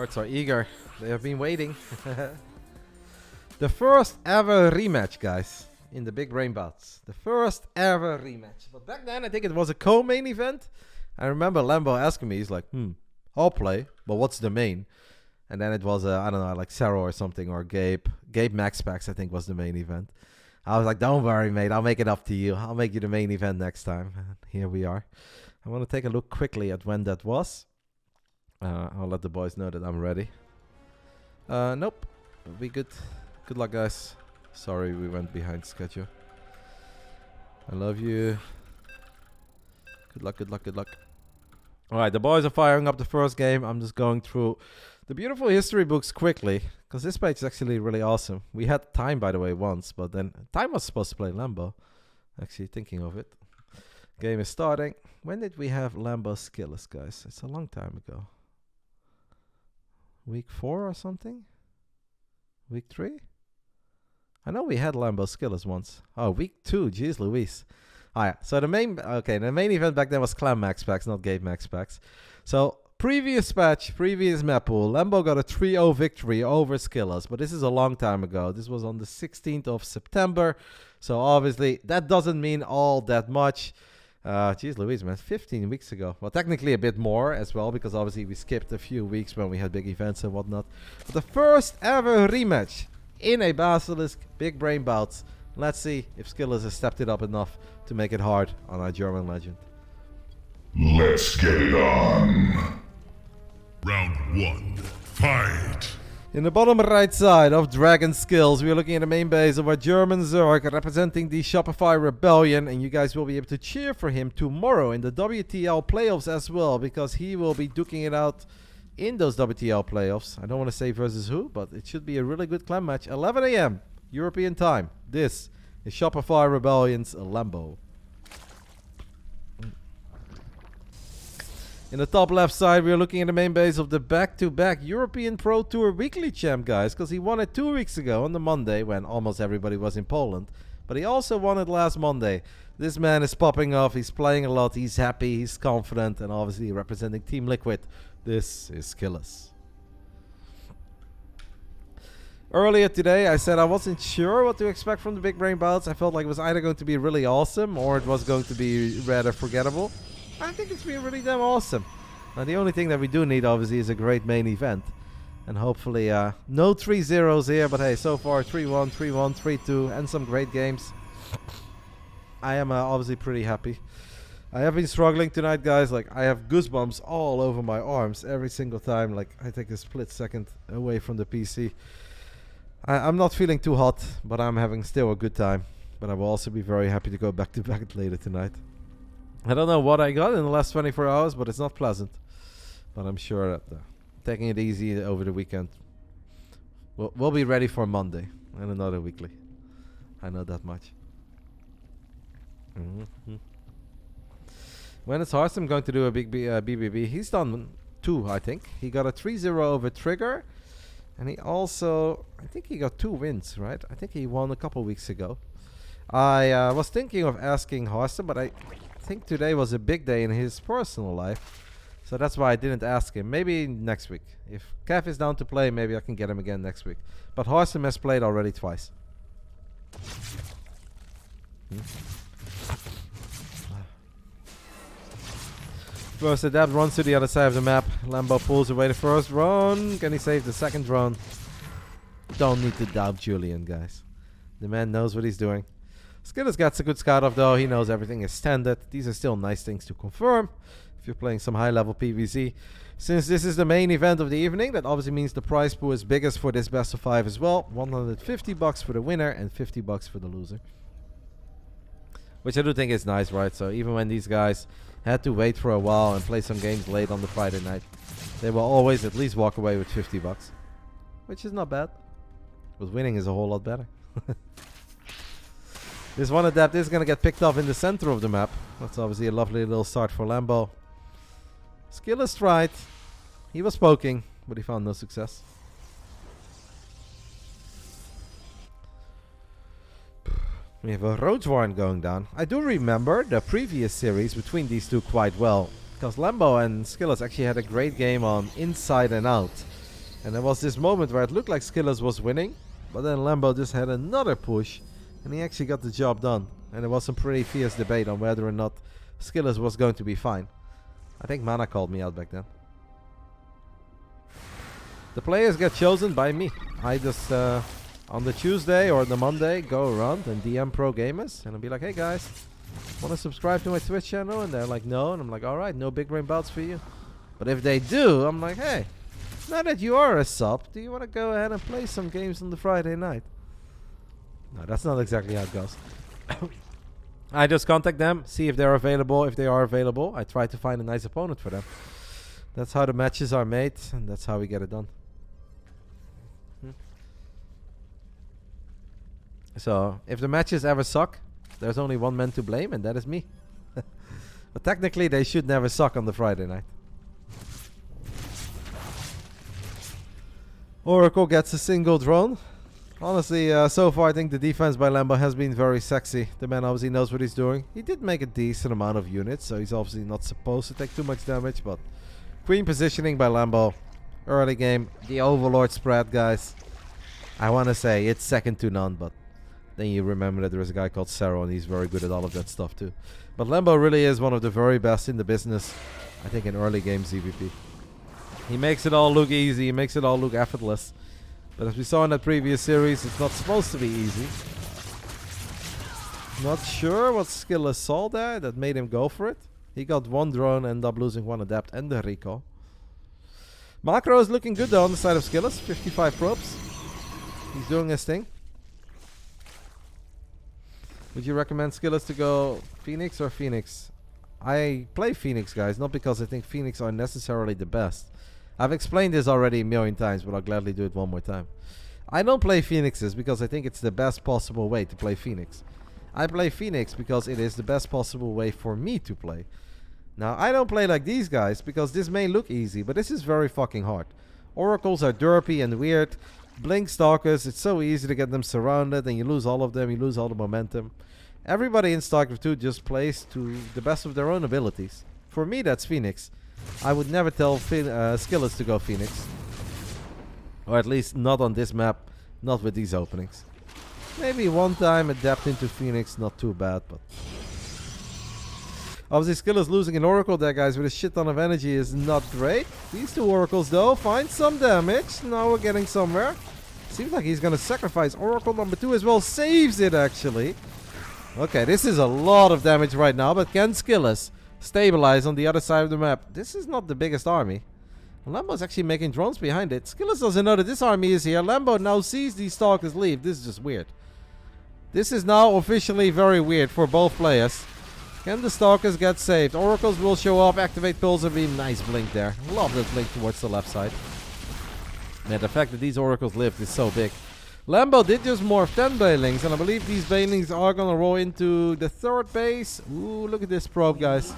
Lords are eager. They have been waiting. The first ever rematch, guys, in the Big Brain Bouts. The first ever rematch. But back then, I think it was a co-main event. I remember Lambo asking me, he's like, I'll play, but what's the main? And then it was, I don't know, like Serral or something, or Gabe. Gabe MaxPax, I think, was the main event. I was like, don't worry, mate. I'll make it up to you. I'll make you the main event next time. And here we are. I want to take a look quickly at when that was. I'll let the boys know that I'm ready. Nope. We'll be good. Good luck, guys. Sorry we went behind schedule. I love you. Good luck, good luck, good luck. Alright, the boys are firing up the first game. I'm just going through the beautiful history books quickly, because this page is actually really awesome. We had Time, by the way, once, but then Time was supposed to play Lambo. Actually, thinking of it. Game is starting. When did we have Lambo SKillous, guys? It's a long time ago. Week 4 or something? Week 3? I know we had Lambo SKillous once. Oh, week 2. Jeez Louise. Oh, yeah. So the main event back then was Clem MaxPax, not Gabe MaxPax. So previous patch, previous map pool, Lambo got a 3-0 victory over SKillous, but this is a long time ago. This was on the 16th of September. So obviously that doesn't mean all that much. Jeez Louise, man, 15 weeks ago. Well, technically a bit more as well, because obviously we skipped a few weeks when we had big events and whatnot. But the first ever rematch in a BASILISK Big Brain Bouts. Let's see if SKillous has stepped it up enough to make it hard on our German legend. Let's get it on. Round 1, fight! In the bottom right side of Dragon Skills, we are looking at the main base of our German Zerg representing the Shopify Rebellion, and you guys will be able to cheer for him tomorrow in the WTL playoffs as well, because he will be duking it out in those WTL playoffs. I don't want to say versus who, but it should be a really good Clem match. 11 a.m. European time. This is Shopify Rebellion's Lambo. In the top left side, we are looking at the main base of the back-to-back European Pro Tour weekly champ, guys, because he won it 2 weeks ago on the Monday when almost everybody was in Poland. But he also won it last Monday. This man is popping off. He's playing a lot. He's happy. He's confident. And obviously representing Team Liquid, this is SKillous. Earlier today, I said I wasn't sure what to expect from the Big Brain Bouts. I felt like it was either going to be really awesome or it was going to be rather forgettable. I think it's been really damn awesome. Now, the only thing that we do need, obviously, is a great main event. And hopefully, no 3-0s here. But hey, so far, 3-1, 3-1, 3-2, and some great games. I am obviously pretty happy. I have been struggling tonight, guys. Like, I have goosebumps all over my arms every single time. Like, I take a split second away from the PC. I'm not feeling too hot, but I'm having still a good time. But I will also be very happy to go back to back later tonight. I don't know what I got in the last 24 hours, but it's not pleasant. But I'm sure that taking it easy over the weekend, we'll be ready for Monday and another weekly. I know that much. When it's hard, I'm going to do a big BBB. He's done 2, I think. He got a 3-0 over Trigger. And he also, I think he got 2 wins, right? I think he won a couple weeks ago. I was thinking of asking Horsten, but I think today was a big day in his personal life. So that's why I didn't ask him. Maybe next week. If Kev is down to play, maybe I can get him again next week. But Horsten has played already twice. First adept runs to the other side of the map. Lambo pulls away the first drone. Can he save the second drone? Don't need to doubt Julian, guys. The man knows what he's doing. SKillous got a good scout off though. He knows everything is standard. These are still nice things to confirm if you're playing some high level PvZ. Since this is the main event of the evening, that obviously means the prize pool is biggest for this best of 5 as well. 150 bucks for the winner and 50 bucks for the loser. Which I do think is nice, right? So even when these guys had to wait for a while and play some games late on the Friday night, they will always at least walk away with 50 bucks. Which is not bad. But winning is a whole lot better. This one adept is going to get picked off in the center of the map. That's obviously a lovely little start for Lambo. SKillous tried. He was poking, but he found no success. We have a Roadwarn going down. I do remember the previous series between these two quite well, because Lambo and SKillous actually had a great game on Inside and Out. And there was this moment where it looked like SKillous was winning, but then Lambo just had another push, and he actually got the job done. And there was some pretty fierce debate on whether or not SKillous was going to be fine. I think Mana called me out back then. The players get chosen by me. I just, on the Tuesday or the Monday, go around and DM pro gamers, and I'll be like, hey guys, want to subscribe to my Twitch channel? And they're like, no. And I'm like, alright, no big brain bouts for you. But if they do, I'm like, hey, now that you are a sub, do you want to go ahead and play some games on the Friday night? No, that's not exactly how it goes. I just contact them, see if they're available. If they are available, I try to find a nice opponent for them. That's how the matches are made, and that's how we get it done. So, if the matches ever suck, there's only one man to blame, and that is me. But technically, they should never suck on the Friday night. Oracle gets a single drone. Honestly, so far I think the defense by Lambo has been very sexy. The man obviously knows what he's doing. He did make a decent amount of units, so he's obviously not supposed to take too much damage, but queen positioning by Lambo. Early game, the Overlord spread, guys. I want to say it's second to none, but then you remember that there is a guy called Serral, and he's very good at all of that stuff too. But Lambo really is one of the very best in the business, I think, in early game ZVP. He makes it all look easy, he makes it all look effortless. But as we saw in that previous series, it's not supposed to be easy. Not sure what SKillous saw there that made him go for it. He got one drone, ended up losing one adept and the recall. Macro is looking good though on the side of SKillous, 55 probes. He's doing his thing. Would you recommend SKillous to go Phoenix or Phoenix? I play Phoenix, guys, not because I think Phoenix are necessarily the best. I've explained this already a million times, but I'll gladly do it one more time. I don't play Phoenixes because I think it's the best possible way to play Phoenix. I play Phoenix because it is the best possible way for me to play. Now, I don't play like these guys because this may look easy, but this is very fucking hard. Oracles are derpy and weird. Blink Stalkers, it's so easy to get them surrounded, and you lose all of them, you lose all the momentum. Everybody in StarCraft 2 just plays to the best of their own abilities. For me, that's Phoenix. I would never tell SKillous to go Phoenix. Or at least not on this map, not with these openings. Maybe one time adapt into Phoenix, not too bad, but... Obviously, SKillous losing an Oracle there, guys, with a shit ton of energy is not great. These two Oracles, though, find some damage. Now we're getting somewhere. Seems like he's going to sacrifice Oracle number 2 as well. Saves it, actually. Okay, this is a lot of damage right now, but can SKillous stabilize on the other side of the map? This is not the biggest army. Lambo's actually making drones behind it. SKillous doesn't know that this army is here. Lambo now sees these Stalkers leave. This is just weird. This is now officially very weird for both players. Can the Stalkers get saved? Oracles will show up, activate Pulsar Beam. Nice blink there. Love that blink towards the left side. Man, the fact that these Oracles lived is so big. Lambo did just morph 10 Banelings, and I believe these Banelings are going to roll into the third base. Ooh, look at this probe, guys.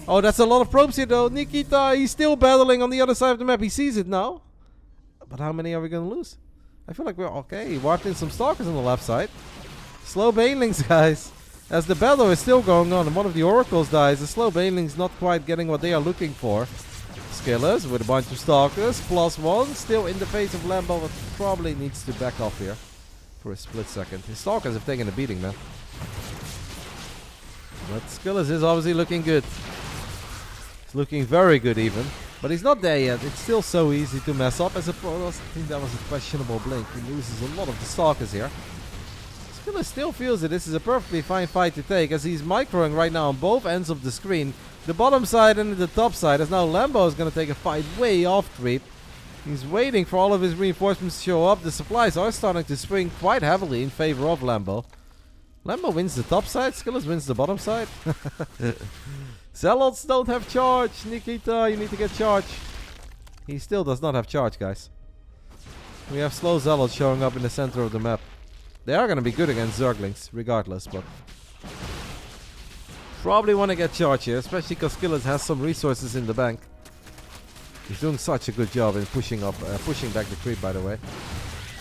Oh, that's a lot of probes here, though. Nikita, he's still battling on the other side of the map. He sees it now. But how many are we going to lose? I feel like we're okay. He walked in some Stalkers on the left side. Slow Banelings, guys. As the battle is still going on and one of the Oracles dies, the slow Banelings not quite getting what they are looking for. SKillous with a bunch of Stalkers, +1, still in the face of Lambo, but probably needs to back off here for a split second. His Stalkers have taken a beating, man. But SKillous is obviously looking good. He's looking very good even, but he's not there yet. It's still so easy to mess up as a Protoss. I think that was a questionable blink. He loses a lot of the Stalkers here. SKillous still feels that this is a perfectly fine fight to take, as he's microing right now on both ends of the screen. The bottom side and the top side, as now Lambo is going to take a fight way off creep. He's waiting for all of his reinforcements to show up. The supplies are starting to swing quite heavily in favor of Lambo. Lambo wins the top side, SKillous wins the bottom side. Zealots don't have charge. Nikita, you need to get charge. He still does not have charge, guys. We have slow Zealots showing up in the center of the map. They are going to be good against Zerglings, regardless, but... Probably want to get charge here, especially because SKillous has some resources in the bank. He's doing such a good job in pushing back the creep, by the way.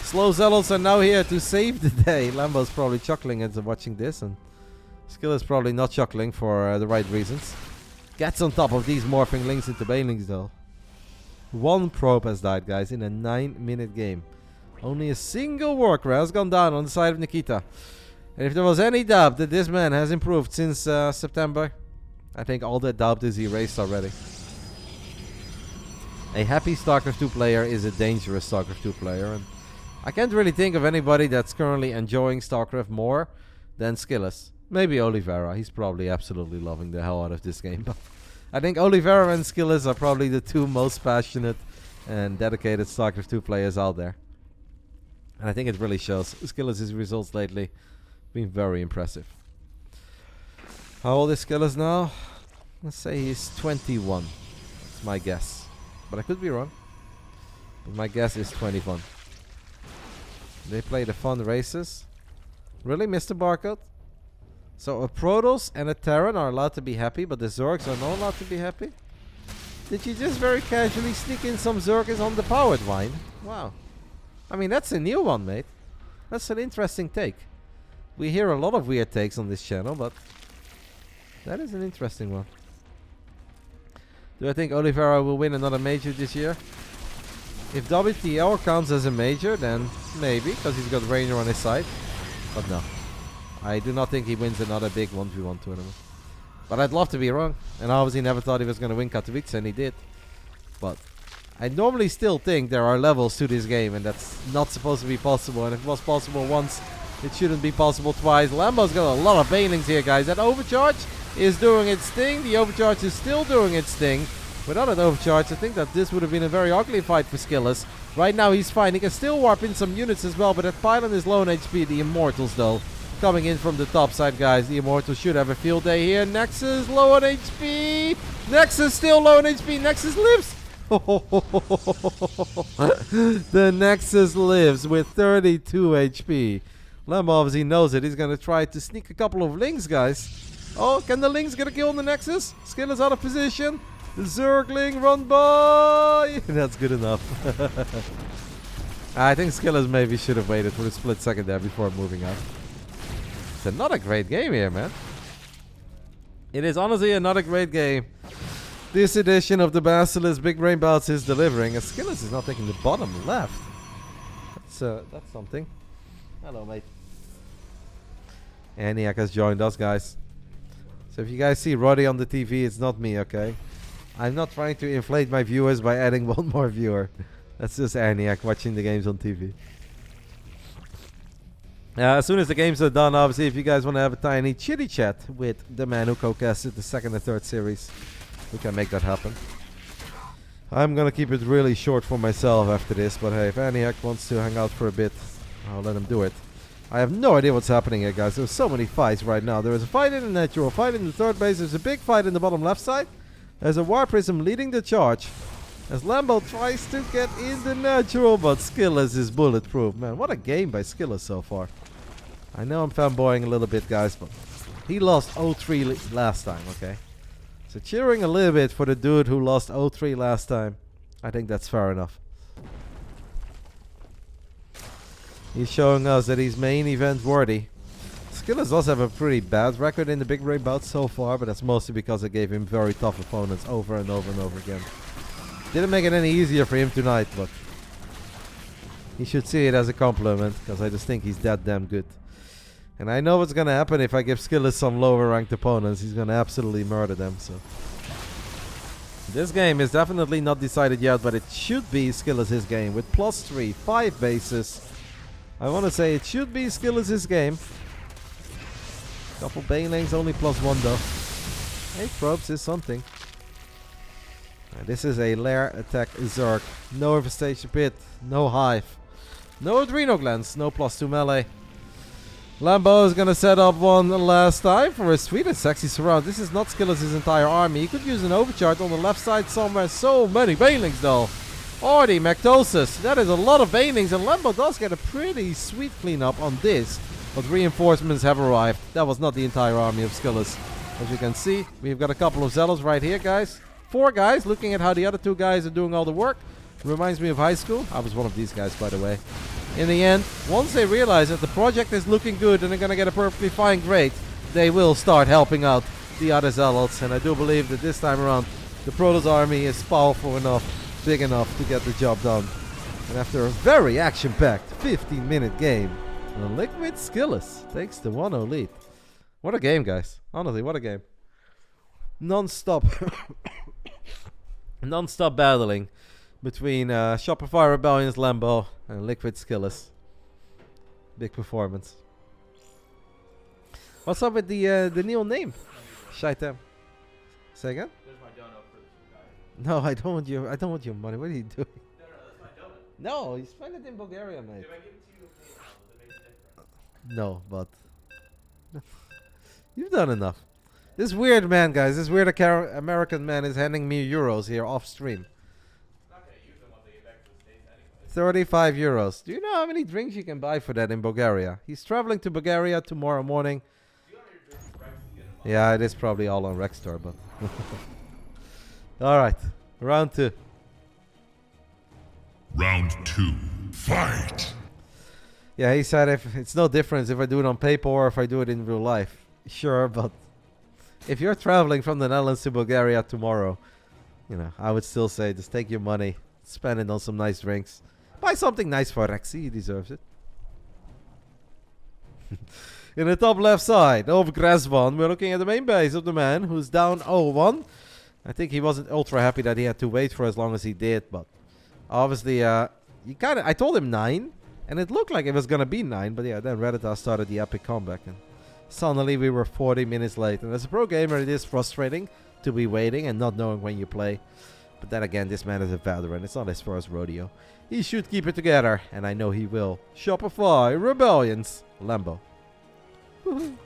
Slow Zealots are now here to save the day. Lambo's probably chuckling as watching this, and SKillous probably not chuckling for the right reasons. Gets on top of these morphing links into Banelings, though. One probe has died, guys, in a 9-minute game. Only a single worker has gone down on the side of Nikita. And if there was any doubt that this man has improved since September, I think all that doubt is erased already. A happy StarCraft 2 player is a dangerous StarCraft 2 player. And I can't really think of anybody that's currently enjoying StarCraft more than SKillous. Maybe Oliveira. He's probably absolutely loving the hell out of this game. But I think Oliveira and SKillous are probably the two most passionate and dedicated StarCraft 2 players out there. And I think it really shows. SKillous' results lately been very impressive. How old is SKillous now? Let's say he's 21. That's my guess. But I could be wrong. But my guess is 21. They play the fun races. Really, Mr. Barcode? So a Protoss and a Terran are allowed to be happy, but the Zergs are not allowed to be happy? Did you just very casually sneak in some Zergs on the powered wine? Wow. I mean, that's a new one, mate. That's an interesting take. We hear a lot of weird takes on this channel, but that is an interesting one. Do I think Oliveira will win another major this year? If WTL counts as a major, then maybe, because he's got Reynor on his side. But no. I do not think he wins another big 1v1 tournament. But I'd love to be wrong. And I obviously never thought he was going to win Katowice, and he did. But I normally still think there are levels to this game, and that's not supposed to be possible. And if it was possible once, it shouldn't be possible twice. Lambo's got a lot of banelings here, guys. That overcharge is doing its thing. The overcharge is still doing its thing. Without an overcharge, I think that this would have been a very ugly fight for SKillous. Right now he's fine. He can still warp in some units as well, but that pylon is low on HP. The Immortals, though, coming in from the top side, guys. The Immortals should have a field day here. Nexus low on HP. Nexus still low on HP. Nexus lives. The Nexus lives with 32 HP. Lambo obviously knows it. He's going to try to sneak a couple of Lings, guys. Oh, can the Lings get a kill on the Nexus? SKillous out of position. The Zergling run by. That's good enough. I think SKillous maybe should have waited for a split second there before moving out. It's another great game here, man. It is honestly another great game. This edition of the BASILISK Big Brain Bouts is delivering. And SKillous is not taking the bottom left. That's something. Hello, mate. Aniak has joined us, guys. So if you guys see Roddy on the TV, it's not me, okay? I'm not trying to inflate my viewers by adding one more viewer. That's just Aniak watching the games on TV. As soon as the games are done, obviously, if you guys want to have a tiny chitty chat with the man who co-casted the second and third series, we can make that happen. I'm gonna keep it really short for myself after this, but hey, if Aniak wants to hang out for a bit, I'll let him do it. I have no idea what's happening here, guys. There's so many fights right now. There is a fight in the natural, fight in the third base. There's a big fight in the bottom left side. There's a War Prism leading the charge as Lambo tries to get in the natural, but SKillous is bulletproof. Man, what a game by SKillous so far. I know I'm fanboying a little bit, guys, but he lost 0-3 last time, okay? So cheering a little bit for the dude who lost 0-3 last time. I think that's fair enough. He's showing us that he's main event worthy. SKillous does have a pretty bad record in the Big Brain Bouts so far, but that's mostly because I gave him very tough opponents over and over and over again. Didn't make it any easier for him tonight, but he should see it as a compliment, because I just think he's that damn good. And I know what's going to happen if I give SKillous some lower ranked opponents. He's going to absolutely murder them, so. This game is definitely not decided yet, but it should be SKillous' game with +3, 5 bases. I want to say it should be SKillous' game. Couple banelings, only +1 though. 8 probes is something. This is a lair attack Zerg. No infestation pit, no hive, no adrenal glands, no +2 melee. Lambo is gonna set up one last time for a sweet and sexy surround. This is not SKillous' entire army. He could use an overcharge on the left side somewhere. So many banelings though. Already Mactosis. That is a lot of banelings, and Lambo does get a pretty sweet cleanup on this. But reinforcements have arrived. That was not the entire army of SKillous. As you can see, we've got a couple of zealots right here, guys. 4 guys, looking at how the other 2 guys are doing all the work. Reminds me of high school. I was one of these guys, by the way. In the end, once they realize that the project is looking good and they're going to get a perfectly fine grade, they will start helping out the other zealots. And I do believe that this time around, the Protoss army is powerful enough big enough to get the job done. And after a very action-packed 15-minute game, the Liquid SKillous takes the 1-0 lead. What a game, guys. Honestly, what a game. Non-stop non-stop battling between Shopify Rebellion's Lambo and Liquid SKillous. Big performance. What's up with the Neil name? ShoWTime. Say again? There's my donut for this guy. No, I don't want your money. What are you doing? No, that's my donut. No, you spent it in Bulgaria, mate. If I give it to you in PayPal, does it make a difference? No, but you've done enough. This weird man, guys, this weird American man is handing me euros here off stream. I'm not going to use them once I get back to the States anyway. 35 euros. Do you know how many drinks you can buy for that in Bulgaria? He's traveling to Bulgaria tomorrow morning. Do you want your drinks Rex to get them off? Yeah, it is probably all on Rexstore, but... Alright, round 2. Round 2. Fight! Yeah, he said if it's no difference if I do it on paper or if I do it in real life. Sure, but if you're traveling from the Netherlands to Bulgaria tomorrow, you know, I would still say just take your money, spend it on some nice drinks. Buy something nice for Rexy, he deserves it. In the top left side of Grasvan, we're looking at the main base of the man who's down 0-1. I think he wasn't ultra happy that he had to wait for as long as he did, but obviously, I told him 9, and it looked like it was gonna be 9, but yeah, then Reddit started the epic comeback, and suddenly we were 40 minutes late. And as a pro gamer, it is frustrating to be waiting and not knowing when you play. But then again, this man is a veteran. It's not his first rodeo. He should keep it together, and I know he will. Shopify Rebellion's Lambo. Woohoo.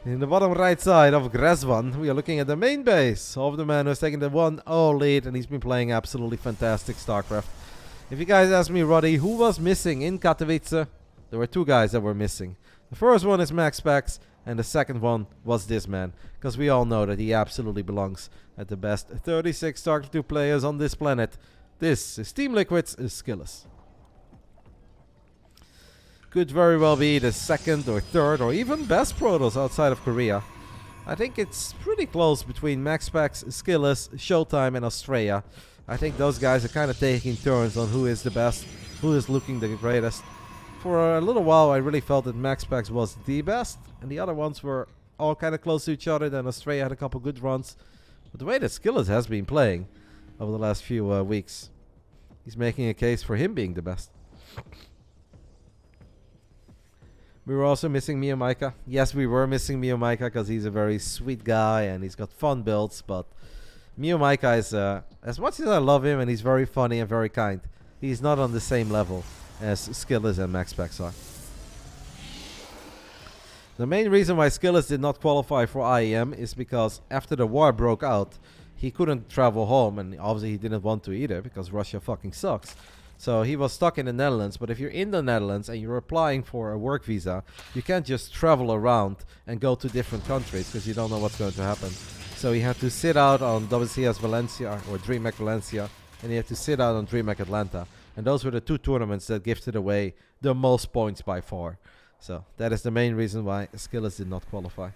In the bottom right side of Grasvan, we are looking at the main base of the man who's taking the 1-0 lead, and he's been playing absolutely fantastic StarCraft. If you guys ask me, Roddy, who was missing in Katowice? There were 2 guys that were missing. The first one is MaxPax, and the second one was this man, because we all know that he absolutely belongs at the best 36 StarCraft 2 players on this planet. This is Team Liquid's SKillous. Could very well be the second or third or even best Protoss outside of Korea. I think it's pretty close between MaxPax, SKillous, ShoWTime, and Australia. I think those guys are kind of taking turns on who is the best, who is looking the greatest. For a little while, I really felt that MaxPax was the best, and the other ones were all kind of close to each other. Then Australia had a couple good runs. But the way that SKillous has been playing over the last few weeks, he's making a case for him being the best. We were also missing Miyamaika. Yes, we were missing Miyamaika because he's a very sweet guy and he's got fun builds, but Miyamaika is, as much as I love him and he's very funny and very kind, he's not on the same level as SKillous and MaxPax are. The main reason why SKillous did not qualify for IEM is because after the war broke out, he couldn't travel home, and obviously he didn't want to either because Russia fucking sucks. So he was stuck in the Netherlands, but if you're in the Netherlands and you're applying for a work visa, you can't just travel around and go to different countries because you don't know what's going to happen. So he had to sit out on WCS Valencia or DreamHack Valencia, and he had to sit out on DreamHack Atlanta. And those were the 2 tournaments that gifted away the most points by far. So that is the main reason why SKillous did not qualify.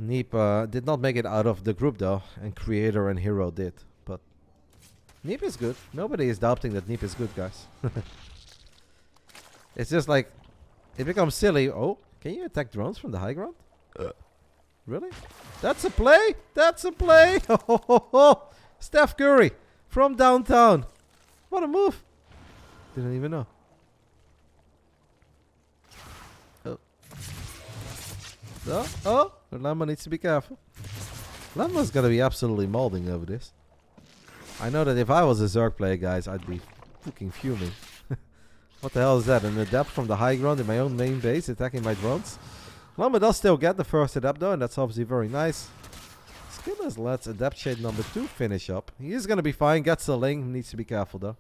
Neep did not make it out of the group though, and Creator and Hero did. But Neep is good. Nobody is doubting that Neep is good, guys. It's just like, it becomes silly. Oh, can you attack drones from the high ground? Really? That's a play? That's a play! Steph Curry from downtown. What a move. Didn't even know. Oh, Lambo needs to be careful. Lambo's gonna be absolutely molding over this. I know that if I was a Zerg player, guys, I'd be fucking fuming. What the hell is that? An adept from the high ground in my own main base attacking my drones? Lambo does still get the first adept though, and that's obviously very nice. SKillous lets adept shade number 2 finish up. He is gonna be fine, gets the link, needs to be careful though.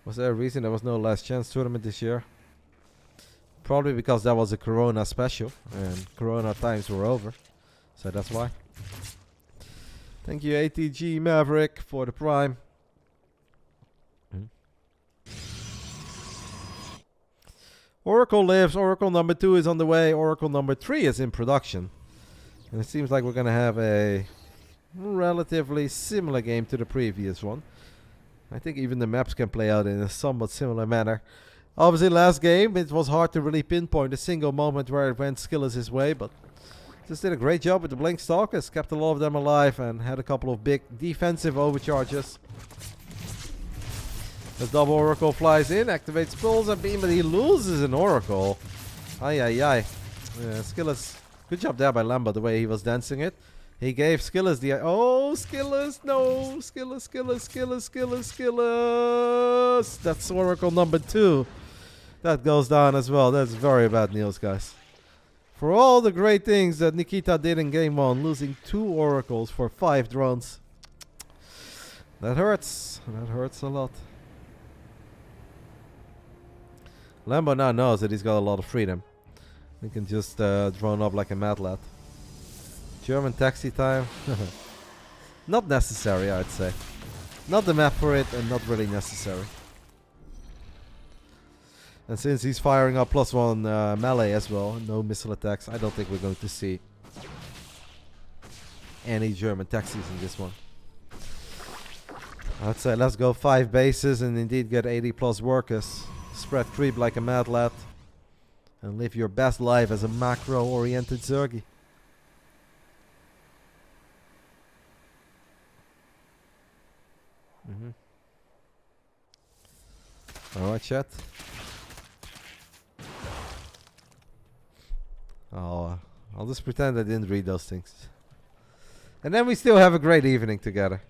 Was there a reason there was no last chance tournament this year? Probably because that was a Corona special and Corona times were over. So that's why. Thank you ATG Maverick for the prime. Oracle lives. Oracle number 2 is on the way. Oracle number 3 is in production. And it seems like we're going to have a relatively similar game to the previous one. I think even the maps can play out in a somewhat similar manner. Obviously, last game, it was hard to really pinpoint a single moment where it went SKillous' way, but just did a great job with the Blink Stalkers, kept a lot of them alive, and had a couple of big defensive overcharges. The double Oracle flies in, activates Pulse and Beam, but he loses an Oracle. Ay, ay, ay. SKillous, good job there by Lambo, the way he was dancing it. He gave SKillous the... Oh, SKillous, no. SKillous. That's Oracle number 2. That goes down as well. That's very bad news, guys. For all the great things that Nikita did in game 1, losing 2 Oracles for 5 drones. That hurts. That hurts a lot. Lambo now knows that he's got a lot of freedom. He can just drone up like a mad lad. German taxi time. Not necessary, I'd say. Not the map for it, and not really necessary. And since he's firing up +1 melee as well, no missile attacks, I don't think we're going to see any German taxis in this one. I'd say let's go 5 bases and indeed get 80+ workers. Spread creep like a mad lad. And live your best life as a macro-oriented Zergy. Alright, chat. Oh, I'll just pretend I didn't read those things. And then we still have a great evening together.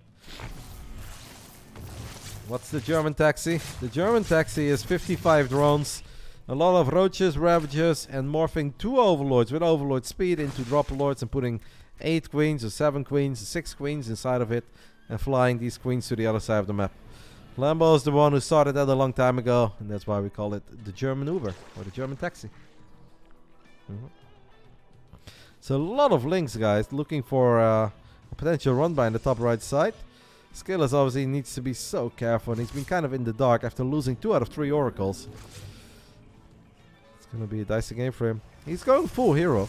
What's the German taxi? The German taxi is 55 drones, a lot of roaches, ravagers, and morphing 2 overlords with overlord speed into drop lords and putting 8 queens or 7 queens, 6 queens inside of it, and flying these queens to the other side of the map. Lambo is the one who started that a long time ago, and that's why we call it the German Uber, or the German taxi. So a lot of links, guys, looking for a potential run by in the top right side. SKillous obviously needs to be so careful, and he's been kind of in the dark after losing 2 out of 3 oracles. It's going to be a dicey game for him. He's going full hero.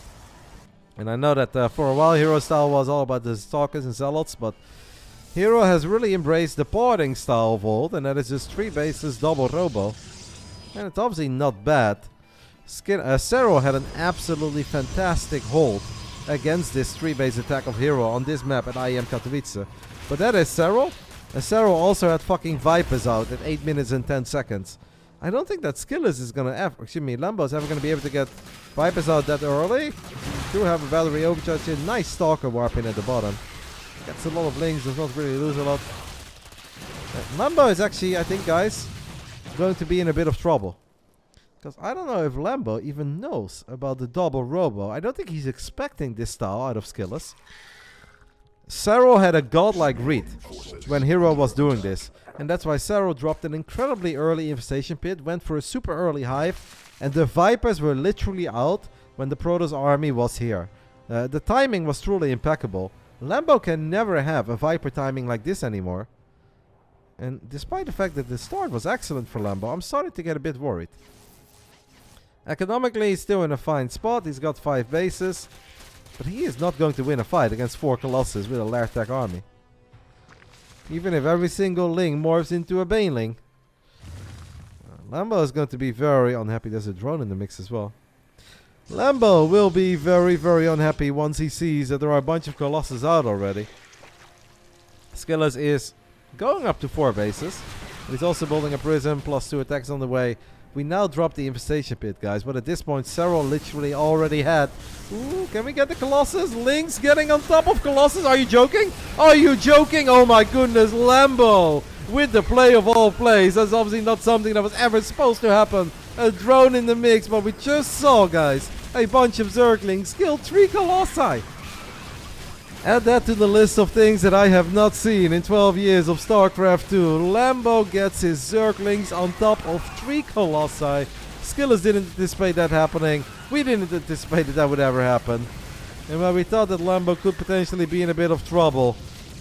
And I know that for a while hero style was all about the stalkers and zealots, but hero has really embraced the parting style of old, and that is just 3 bases, double robo. And it's obviously not bad. Serral had an absolutely fantastic hold against this 3-base attack of hero on this map at IEM Katowice. But that is Serral. And Serral also had fucking Vipers out at 8 minutes and 10 seconds. I don't think that SKillous is gonna ever, Lambo is ever gonna be able to get Vipers out that early. Do have a battery overcharge here. Nice stalker warp in at the bottom. Gets a lot of links, does not really lose a lot. Lambo is actually, I think, guys, going to be in a bit of trouble. Because I don't know if Lambo even knows about the double robo. I don't think he's expecting this style out of SKillous. Serral had a godlike read when Hero was doing this. And that's why Serral dropped an incredibly early infestation pit, went for a super early hive, and the Vipers were literally out when the Protoss army was here. The timing was truly impeccable. Lambo can never have a Viper timing like this anymore. And despite the fact that the start was excellent for Lambo, I'm starting to get a bit worried. Economically, he's still in a fine spot. He's got 5 bases. But he is not going to win a fight against 4 Colossus with a Lairtech army. Even if every single Ling morphs into a Baneling. Lambo is going to be very unhappy. There's a drone in the mix as well. Lambo will be very, very unhappy once he sees that there are a bunch of Colossus out already. SKillous is going up to 4 bases. But he's also building a Prism, plus 2 attacks on the way. We now drop the infestation pit, guys. But at this point, Serral literally already had... Ooh, can we get the Colossus? Lynx getting on top of Colossus. Are you joking? Are you joking? Oh my goodness, Lambo with the play of all plays. That's obviously not something that was ever supposed to happen. A drone in the mix, but we just saw, guys, a bunch of Zerglings kill 3 Colossi. Add that to the list of things that I have not seen in 12 years of StarCraft 2. Lambo gets his Zerglings on top of 3 Colossi. SKillous didn't anticipate that happening. We didn't anticipate that that would ever happen. And when we thought that Lambo could potentially be in a bit of trouble,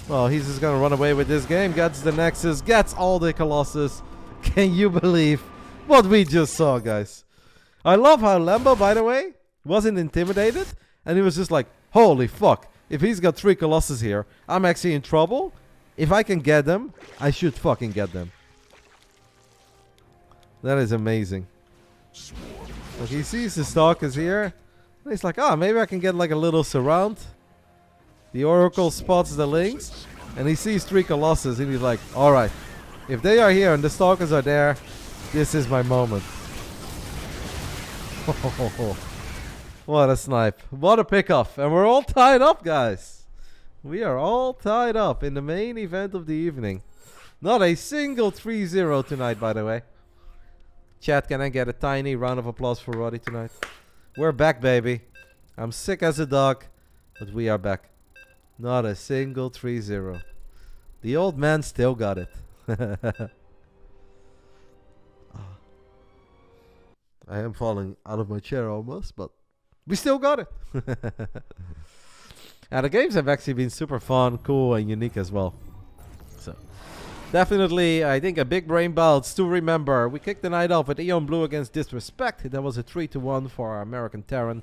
well, he's just gonna run away with this game. Gets the Nexus, gets all the Colossus. Can you believe what we just saw, guys? I love how Lambo, by the way, wasn't intimidated. And he was just like, holy fuck. If he's got 3 Colossus here, I'm actually in trouble. If I can get them, I should fucking get them. That is amazing. Like he sees the stalkers here. And he's like, oh, maybe I can get like a little surround. The Oracle spots the links. And he sees 3 Colossus. And he's like, alright. If they are here and the stalkers are there, this is my moment. What a snipe. What a pickoff. And we're all tied up, guys. We are all tied up in the main event of the evening. Not a single 3-0 tonight, by the way. Chat, can I get a tiny round of applause for Roddy tonight? We're back, baby. I'm sick as a dog, but we are back. Not a single 3-0. The old man still got it. I am falling out of my chair almost, but we still got it. The games have actually been super fun, cool, and unique as well. So, definitely, I think a big brain bouts to remember. We kicked the night off with Eon Blue against Disrespect. That was a 3-1 for our American Terran.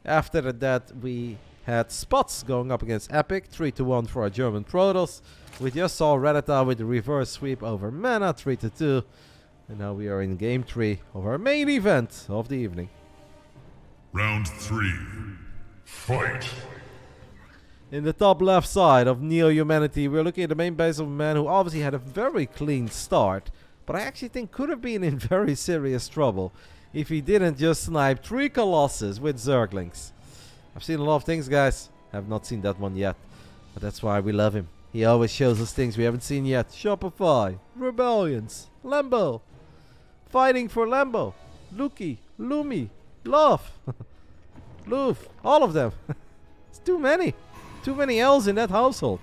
After that, we had Spots going up against Epic, 3-1 for our German Protoss. We just saw Reddita with the reverse sweep over Mana, 3-2. And now we are in game 3 of our main event of the evening. Round 3. Fight. In the top left side of Neo-Humanity, we're looking at the main base of a man who obviously had a very clean start. But I actually think could have been in very serious trouble if he didn't just snipe 3 Colossus with Zerglings. I've seen a lot of things, guys. Have not seen that one yet. But that's why we love him. He always shows us things we haven't seen yet. Shopify, Rebellions, Lambo. Fighting for Lambo, Luki, Lumi, Love, Loof, all of them. It's too many. Too many L's in that household.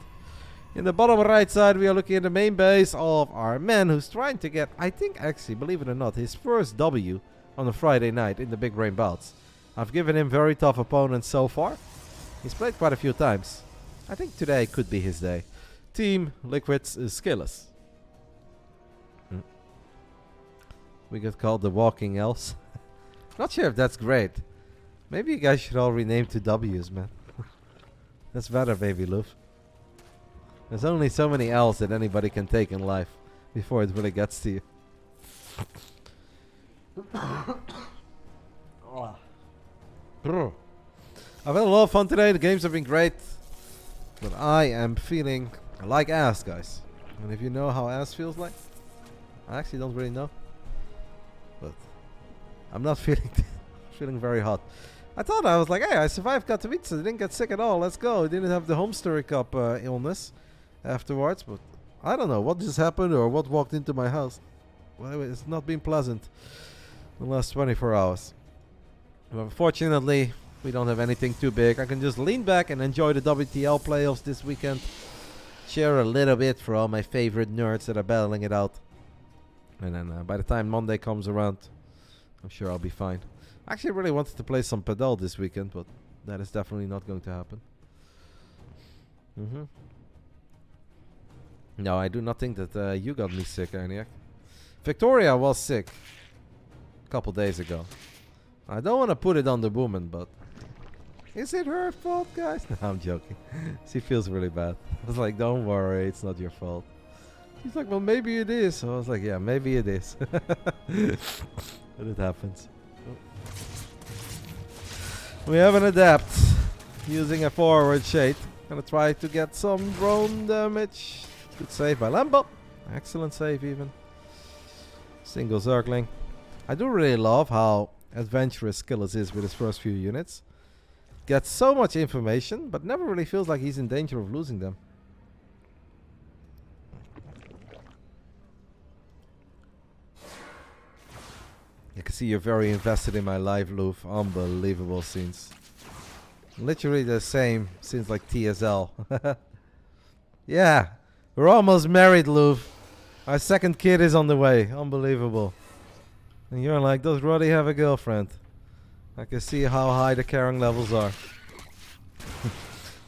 In the bottom right side, we are looking at the main base of our man who's trying to get, I think actually, believe it or not, his first W on a Friday night in the Big Brain Bouts. I've given him very tough opponents so far. He's played quite a few times. I think today could be his day. Team Liquid's SKillous. We get called the Walking Elves. Not sure if that's great. Maybe you guys should all rename to W's, man. That's better, baby Loof. There's only so many L's that anybody can take in life before it really gets to you. I've had a lot of fun today. The games have been great. But I am feeling like ass, guys. And if you know how ass feels like, I actually don't really know. But I'm not feeling very hot. I thought I was like, hey, I survived Katowice. I didn't get sick at all. Let's go. I didn't have the home story cup illness afterwards. But I don't know what just happened or what walked into my house. Well, it's not been pleasant the last 24 hours. But unfortunately, we don't have anything too big. I can just lean back and enjoy the WTL playoffs this weekend. Share a little bit for all my favorite nerds that are battling it out. And then by the time Monday comes around, I'm sure I'll be fine. I actually really wanted to play some Padel this weekend, but that is definitely not going to happen. No, I do not think that you got me sick, Erniak. Victoria was sick a couple days ago. I don't want to put it on the woman, but is it her fault, guys? No, I'm joking. She feels really bad. I was like, don't worry, it's not your fault. She's like, well, maybe it is. So I was like, yeah, maybe it is. But it happens. We have an adapt using a forward shade. Gonna try to get some drone damage. Good save by Lambo. Excellent save even. Single Zergling. I do really love how adventurous SKillous is with his first few units. Gets so much information, but never really feels like he's in danger of losing them. I can see you're very invested in my live, Loof. Unbelievable scenes. Literally the same since like TSL. Yeah, we're almost married, Loof. Our second kid is on the way. Unbelievable. And you're like, does Roddy have a girlfriend? I can see how high the caring levels are.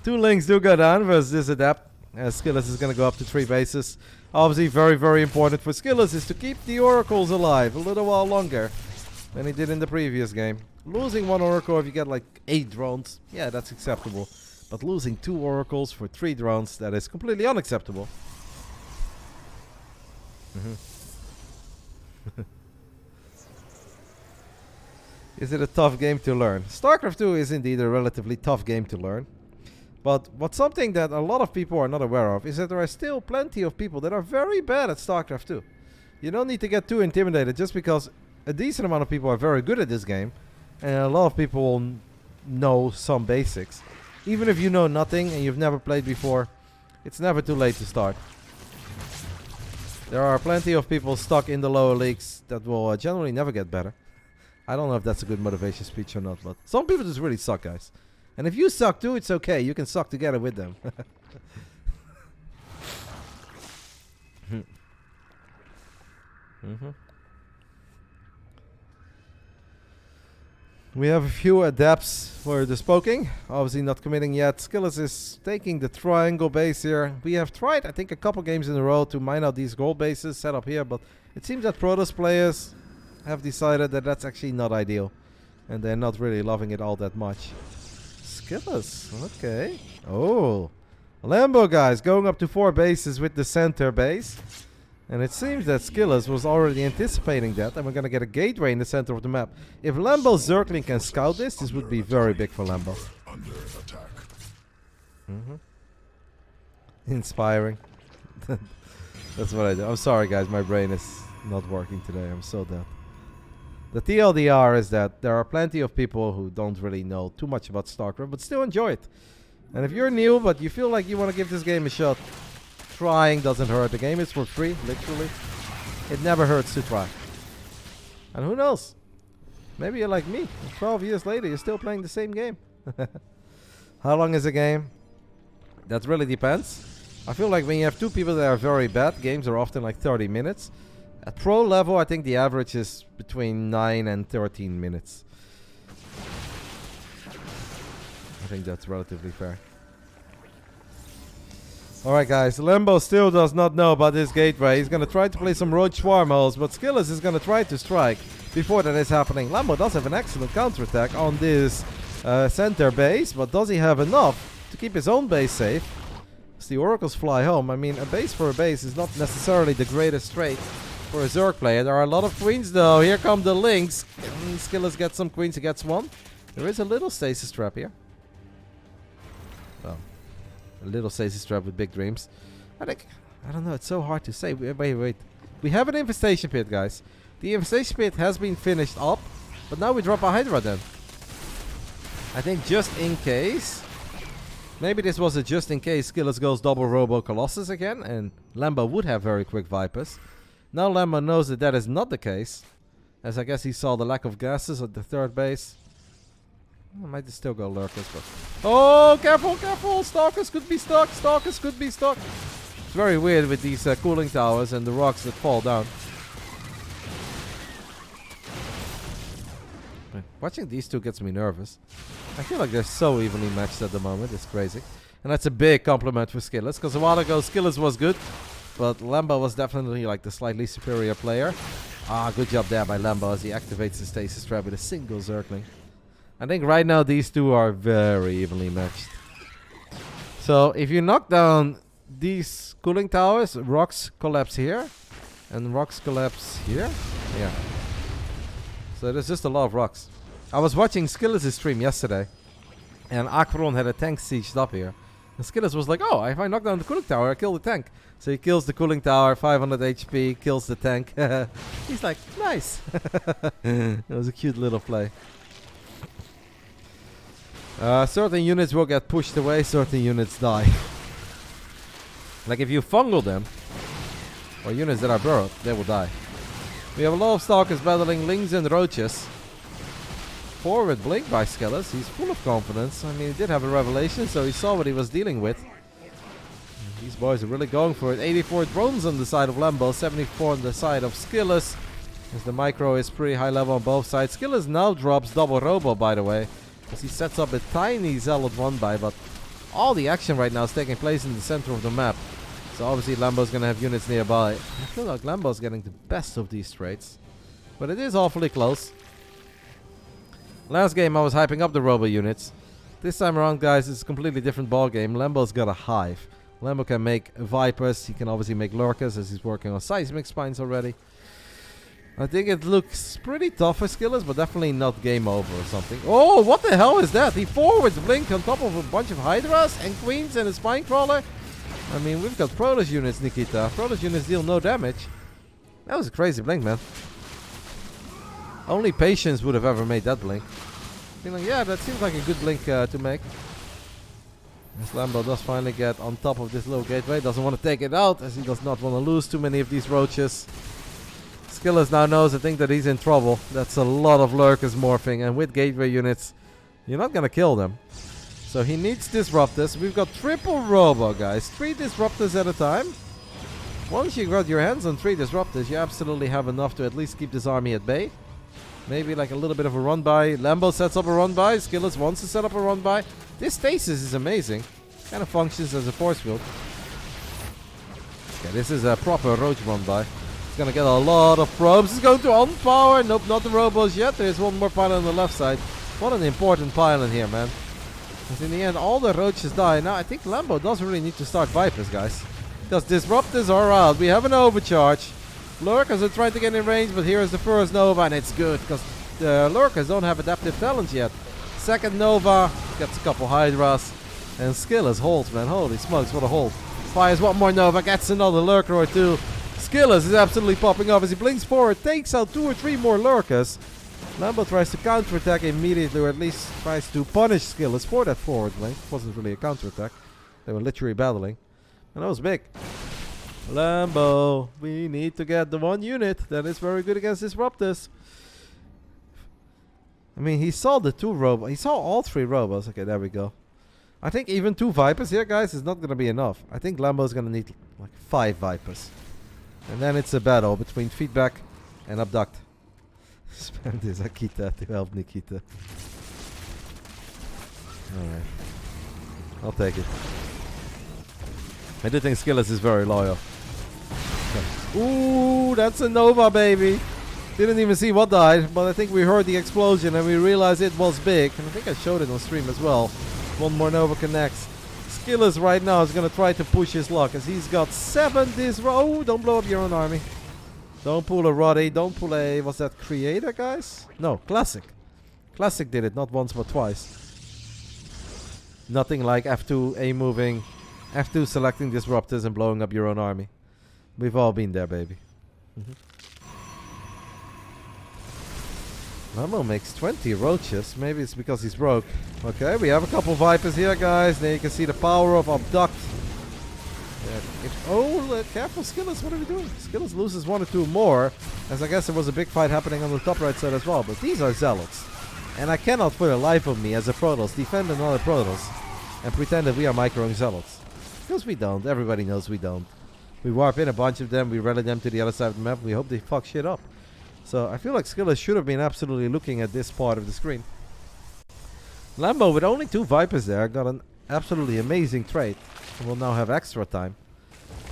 2 links do go down versus this adapt. SKillous is going to go up to 3 bases. Obviously very, very important for SKillous is to keep the oracles alive a little while longer. than he did in the previous game. Losing 1 Oracle if you get like 8 drones, yeah, that's acceptable. But losing 2 Oracles for 3 drones, that is completely unacceptable. Is it a tough game to learn? StarCraft 2 is indeed a relatively tough game to learn. But what's something that a lot of people are not aware of is that there are still plenty of people that are very bad at StarCraft 2. You don't need to get too intimidated just because a decent amount of people are very good at this game. And a lot of people know some basics. Even if you know nothing and you've never played before, it's never too late to start. There are plenty of people stuck in the lower leagues that will generally never get better. I don't know if that's a good motivation speech or not, but some people just really suck, guys. And if you suck too, it's okay. You can suck together with them. We have a few adepts for the spoking. Obviously not committing yet. SKillous is taking the triangle base here. We have tried, I think, a couple games in a row to mine out these gold bases set up here, but it seems that Protoss players have decided that that's actually not ideal. And they're not really loving it all that much. SKillous, okay. Oh, Lambo, guys, going up to 4 bases with the center base. And it seems that SKillous was already anticipating that, and we're going to get a gateway in the center of the map. If Lambo Zergling can scout this would be very big for Lambo. Under attack. Inspiring. That's what I do. I'm sorry, guys, my brain is not working today. I'm so dead. The TLDR is that there are plenty of people who don't really know too much about StarCraft, but still enjoy it. And if you're new, but you feel like you want to give this game a shot, trying doesn't hurt. The game is for free, literally. It never hurts to try. And who knows? Maybe you're like me. 12 years later, you're still playing the same game. How long is a game? That really depends. I feel like when you have 2 people that are very bad, games are often like 30 minutes. At pro level, I think the average is between 9 and 13 minutes. I think that's relatively fair. Alright, guys, Lambo still does not know about this gateway. He's going to try to play some roach farmholes, but SKillous is going to try to strike before that is happening. Lambo does have an excellent counterattack on this center base, but does he have enough to keep his own base safe? As the Oracles fly home, I mean, a base for a base is not necessarily the greatest trait for a Zerg player. There are a lot of queens, though. Here come the Lynx. SKillous gets some queens, he gets 1. There is a little stasis trap here. Oh. A little stasis trap with big dreams. I don't know, it's so hard to say. Wait. We have an infestation pit, guys. The infestation pit has been finished up, but now we drop a Hydra then. I think just in case. Maybe this was a just in case SKillous goes double Robo Colossus again, and Lambo would have very quick Vipers. Now Lambo knows that that is not the case, as I guess he saw the lack of gases at the 3rd base. I might still go Lurkers, but... Oh, careful, careful! Stalkers could be stuck! Stalkers could be stuck! It's very weird with these cooling towers and the rocks that fall down. Watching these two gets me nervous. I feel like they're so evenly matched at the moment. It's crazy. And that's a big compliment for SKillous, because a while ago SKillous was good, but Lambo was definitely like the slightly superior player. Ah, good job there by Lambo as he activates the stasis trap with a single Zergling. I think right now these two are very evenly matched. So if you knock down these cooling towers, rocks collapse here, and rocks collapse here. Yeah. So there's just a lot of rocks. I was watching SKillous' stream yesterday, and Akron had a tank sieged up here. And SKillous was like, oh, if I knock down the cooling tower, I kill the tank. So he kills the cooling tower, 500 HP, kills the tank. He's like, nice. It was a cute little play. Certain units will get pushed away, certain units die. Like if you fungal them, or units that are burrowed, they will die. We have a lot of Stalkers battling Lings and Roaches. Forward blink by SKillous. He's full of confidence. I mean, he did have a revelation, so he saw what he was dealing with. These boys are really going for it. 84 drones on the side of Lambo, 74 on the side of SKillous. As the micro is pretty high level on both sides. SKillous now drops double Robo, by the way, as he sets up a tiny Zealot 1-buy, but all the action right now is taking place in the center of the map. So obviously Lambo's going to have units nearby. I feel like Lambo's getting the best of these traits. But it is awfully close. Last game I was hyping up the robo units. This time around, guys, it's a completely different ball game. Lambo's got a hive. Lambo can make Vipers. He can obviously make Lurkers as he's working on seismic spines already. I think it looks pretty tough for SKillous, but definitely not game over or something. Oh, what the hell is that? He forwards Blink on top of a bunch of Hydras and Queens and a Spine Crawler. I mean, we've got Protoss units, Nikita. Protoss units deal no damage. That was a crazy Blink, man. Only Patience would have ever made that Blink. Feeling, yeah, that seems like a good Blink to make. As Lambo does finally get on top of this little gateway. Doesn't want to take it out, as he does not want to lose too many of these roaches. SKillous now knows, I think, that he's in trouble. That's a lot of Lurkers morphing, and with gateway units, you're not going to kill them. So he needs Disruptors. We've got triple Robo, guys. 3 Disruptors at a time. Once you got your hands on 3 Disruptors, you absolutely have enough to at least keep this army at bay. Maybe like a little bit of a run-by. Lambo sets up a run-by. SKillous wants to set up a run-by. This stasis is amazing. Kind of functions as a force field. Okay, this is a proper roach run-by. It's going to get a lot of probes. It's going to on-power. Nope, not the robos yet. There's one more pylon on the left side. What an important pylon here, man. Because in the end, all the roaches die. Now, I think Lambo does really need to start Vipers, guys. Because Disruptors are out. We have an overcharge. Lurkers are trying to get in range, but here is the first Nova, and it's good. Because the Lurkers don't have adaptive talents yet. Second Nova. Gets a couple Hydras. And SKillous holds, man. Holy smokes, what a hold. Fires one more Nova. Gets another Lurker or two. SKillous is absolutely popping off as he blinks forward, takes out 2 or 3 more Lurkers. Lambo tries to counterattack immediately, or at least tries to punish SKillous for that forward blink. It wasn't really a counterattack. They were literally battling. And that was big. Lambo, we need to get the 1 unit that is very good against Disruptors. I mean, he saw the 2 robots. He saw all 3 robots. Okay, there we go. I think even 2 Vipers here, guys, is not going to be enough. I think Lambo's going to need like 5 Vipers. And then it's a battle between feedback and abduct. Spend this Akita to help Nikita. Alright. I'll take it. I do think SKillous is very loyal. Okay. Ooh, that's a Nova, baby. Didn't even see what died, but I think we heard the explosion and we realized it was big. And I think I showed it on stream as well. One more Nova connects. SKillous right now is going to try to push his luck as he's got 7 Oh, don't blow up your own army. Don't pull a Roddy. Don't pull a... Was that Creator, guys? No, Classic. Classic did it, not once but twice. Nothing like F2 A moving, F2 selecting Disruptors and blowing up your own army. We've all been there, baby. Lambo makes 20 roaches. Maybe it's because he's broke. Okay, we have a couple Vipers here, guys. There you can see the power of Abduct. Oh, careful, SKillous. What are we doing? SKillous loses 1 or 2 more. As I guess there was a big fight happening on the top right side as well. But these are Zealots. And I cannot for the life of me, as a Protoss, defend another Protoss and pretend that we are microing Zealots. Because we don't. Everybody knows we don't. We warp in a bunch of them. We rally them to the other side of the map. We hope they fuck shit up. So I feel like SKillous should have been absolutely looking at this part of the screen. Lambo with only 2 Vipers there got an absolutely amazing trade. And will now have extra time.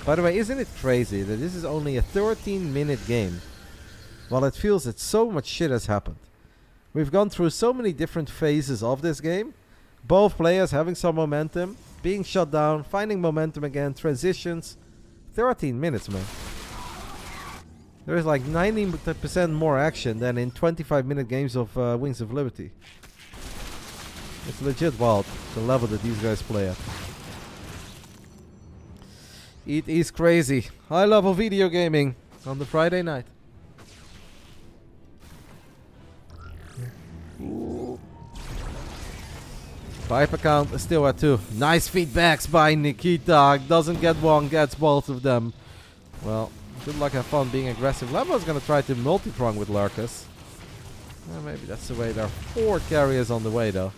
By the way, isn't it crazy that this is only a 13-minute game? While it feels that so much shit has happened. We've gone through so many different phases of this game. Both players having some momentum, being shut down, finding momentum again, transitions. 13 minutes, man. There is like 90% more action than in 25-minute games of Wings of Liberty. It's legit wild, the level that these guys play at. It is crazy. High level video gaming on the Friday night. Viper count is still at 2. Nice feedbacks by Nikita. Doesn't get 1, gets both of them. Well, good luck, have fun being aggressive. Lambo's gonna try to multi-prong with Lurkers. Maybe that's the way. There are 4 carriers on the way though.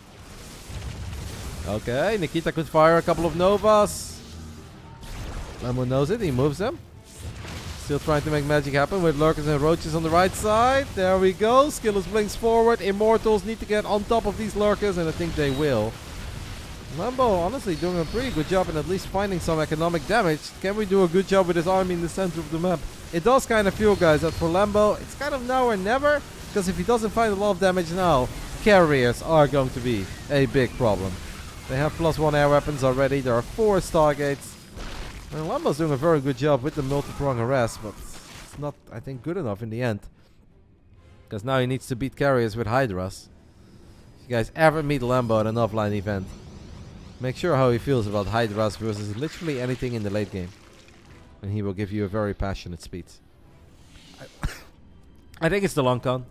Okay, Nikita could fire a couple of Novas. Lambo knows it, he moves them. Still trying to make magic happen with Lurkers and Roaches on the right side. There we go. SKillous blinks forward. Immortals need to get on top of these Lurkers, and I think they will. Lambo honestly doing a pretty good job in at least finding some economic damage. Can we do a good job with his army in the center of the map? It does kind of feel, guys, that for Lambo, it's kind of now or never. Because if he doesn't find a lot of damage now, carriers are going to be a big problem. They have +1 air weapons already. There are 4 Stargates. And Lambo's doing a very good job with the multi-prong harass, but it's not, I think, good enough in the end. Because now he needs to beat carriers with Hydras. If you guys ever meet Lambo at an offline event, make sure how he feels about Hydras versus literally anything in the late game. And he will give you a very passionate speech. I think it's the long con.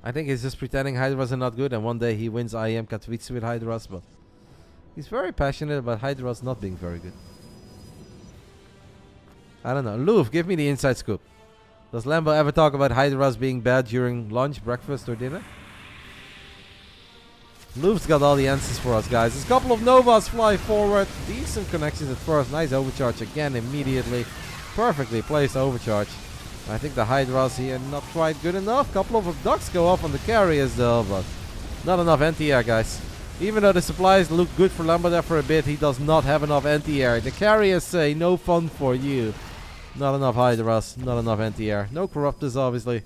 I think he's just pretending Hydras are not good, and one day he wins IEM Katowice with Hydras, but he's very passionate about Hydras not being very good. I don't know. Loof, give me the inside scoop. Does Lambo ever talk about Hydras being bad during lunch, breakfast, or dinner? Loof's got all the answers for us, guys. There's a couple of Novas fly forward. Decent connections at first. Nice overcharge again immediately. Perfectly placed overcharge. I think the Hydras here not quite good enough. Couple of abducts go off on the carriers though, but not enough anti-air, guys. Even though the supplies look good for Lambo there for a bit, he does not have enough anti-air. The carriers say no fun for you. Not enough Hydras, not enough anti-air. No Corruptors, obviously.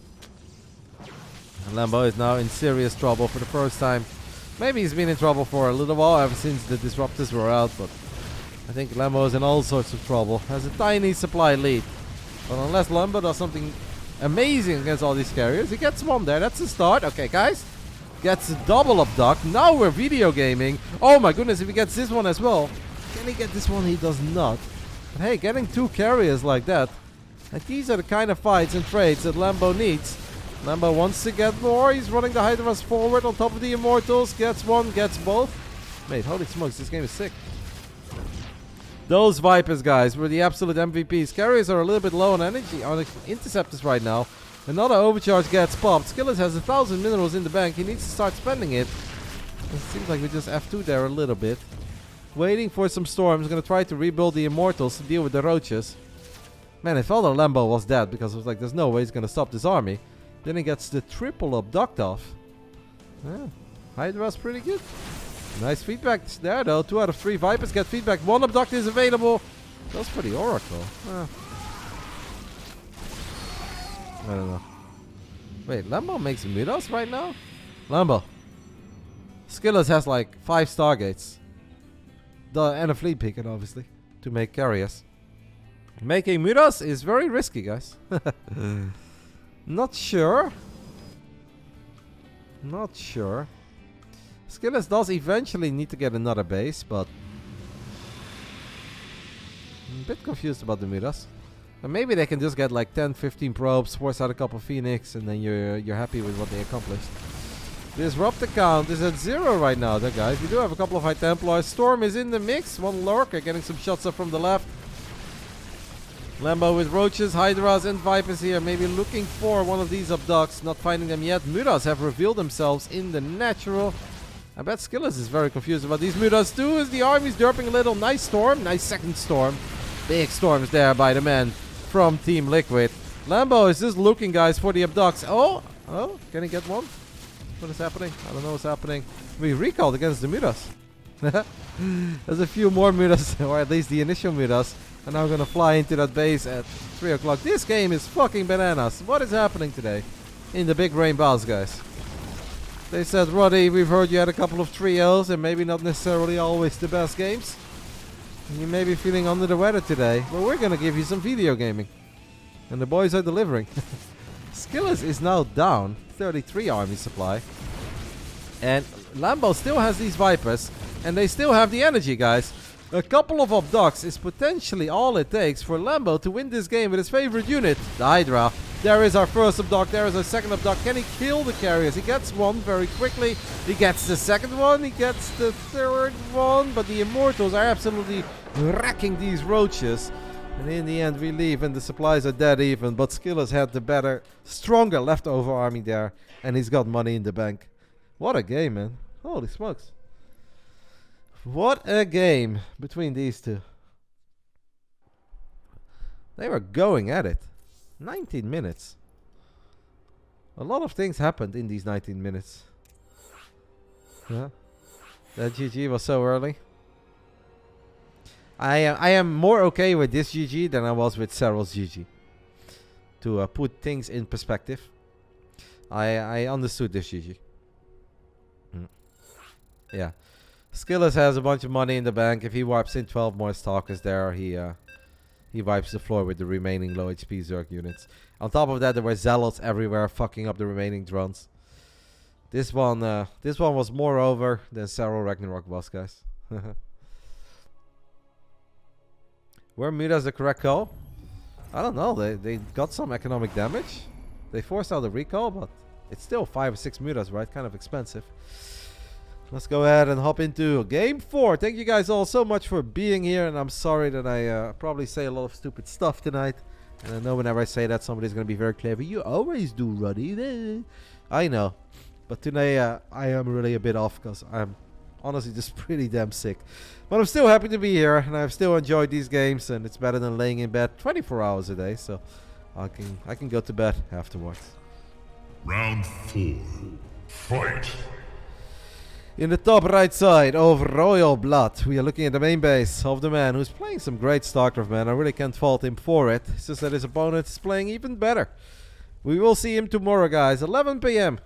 And Lambo is now in serious trouble for the first time. Maybe he's been in trouble for a little while ever since the Disruptors were out, but I think Lambo is in all sorts of trouble. Has a tiny supply lead. But unless Lambo does something amazing against all these carriers, he gets one there. That's the start. Okay, guys. Gets a double abduct. Now we're video gaming. Oh my goodness, if he gets this one as well. Can he get this one? He does not. But hey, getting 2 carriers like that. Like these are the kind of fights and trades that Lambo needs. Lambo wants to get more. He's running the Hydras forward on top of the Immortals. Gets one, gets both. Mate, holy smokes, this game is sick. Those Vipers, guys, were the absolute MVPs. Carriers are a little bit low on energy, on interceptors right now. Another overcharge gets popped. SKillous has 1,000 minerals in the bank. He needs to start spending it. It seems like we just F2 there a little bit. Waiting for some storms. Gonna try to rebuild the Immortals to deal with the roaches. Man, I felt that Lambo was dead because I was like, there's no way he's gonna stop this army. Then he gets the triple abduct off. Yeah, Hydra's pretty good. Nice feedback there though. 2 out of 3 Vipers get feedback. 1 abduct is available. That's for the Oracle. I don't know. Wait, Lambo makes Midas right now? Lambo. SKillous has like 5 Stargates. And a fleet beacon, obviously, to make carriers. Making Midas is very risky, guys. Not sure. Not sure. SKillous does eventually need to get another base, but I'm a bit confused about the Midas. And maybe they can just get like 10-15 probes, force out a couple Phoenix, and then you're happy with what they accomplished. Disrupt the count is at 0 right now, there, guys. We do have a couple of High Templars. Storm is in the mix. 1 Lurker getting some shots up from the left. Lambo with Roaches, Hydras, and Vipers here. Maybe looking for one of these abducts. Not finding them yet. Mutas have revealed themselves in the natural. I bet SKillous is very confused about these Mutas too, as the army's derping a little. Nice storm. Nice second storm. Big storms there by the men from Team Liquid. Lambo is just looking, guys, for the abducts. Oh, can he get one? What is happening? I don't know what's happening. We recalled against the Mutas. There's a few more Mutas, or at least the initial Mutas. And now we're gonna fly into that base at 3 o'clock. This game is fucking bananas. What is happening today in the Big Brain Bouts, guys? They said, Roddy, we've heard you had a couple of trios and maybe not necessarily always the best games. And you may be feeling under the weather today. But we're gonna give you some video gaming. And the boys are delivering. SKillous is now down 33 army supply. And Lambo still has these Vipers. And they still have the energy, guys. A couple of abducts is potentially all it takes for Lambo to win this game with his favorite unit, the Hydra. There is our first abduct, there is our second abduct. Can he kill the carriers? He gets one very quickly. He gets the second one, he gets the third one. But the Immortals are absolutely wrecking these roaches. And in the end we leave and the supplies are dead even. But SKillous had the better, stronger leftover army there. And he's got money in the bank. What a game, man. Holy smokes. What a game between these two. They were going at it. 19 minutes. A lot of things happened in these 19 minutes. Yeah. That GG was so early. I am more okay with this GG than I was with Serral's GG. To put things in perspective. I understood this GG. Yeah. SKillous has a bunch of money in the bank. If he wipes in 12 more stalkers there, he wipes the floor with the remaining low HP Zerg units. On top of that, there were zealots everywhere fucking up the remaining drones. This one was more over than Serral Ragnarok was, guys. Were mutas the correct call? I don't know. They got some economic damage. They forced out the recall, but it's still 5 or 6 mutas, right? Kind of expensive. Let's go ahead and hop into game 4. Thank you guys all so much for being here, and I'm sorry that I probably say a lot of stupid stuff tonight. And I know whenever I say that, somebody's going to be very clever. You always do, Roddy. I know. But today, I am really a bit off because I'm honestly just pretty damn sick. But I'm still happy to be here, and I've still enjoyed these games, and it's better than laying in bed 24 hours a day. So I can go to bed afterwards. Round 4. Fight. In the top right side of Royal Blood, we are looking at the main base of the man who's playing some great StarCraft, man. I really can't fault him for it. It's just that his opponent is playing even better. We will see him tomorrow, guys. 11 a.m.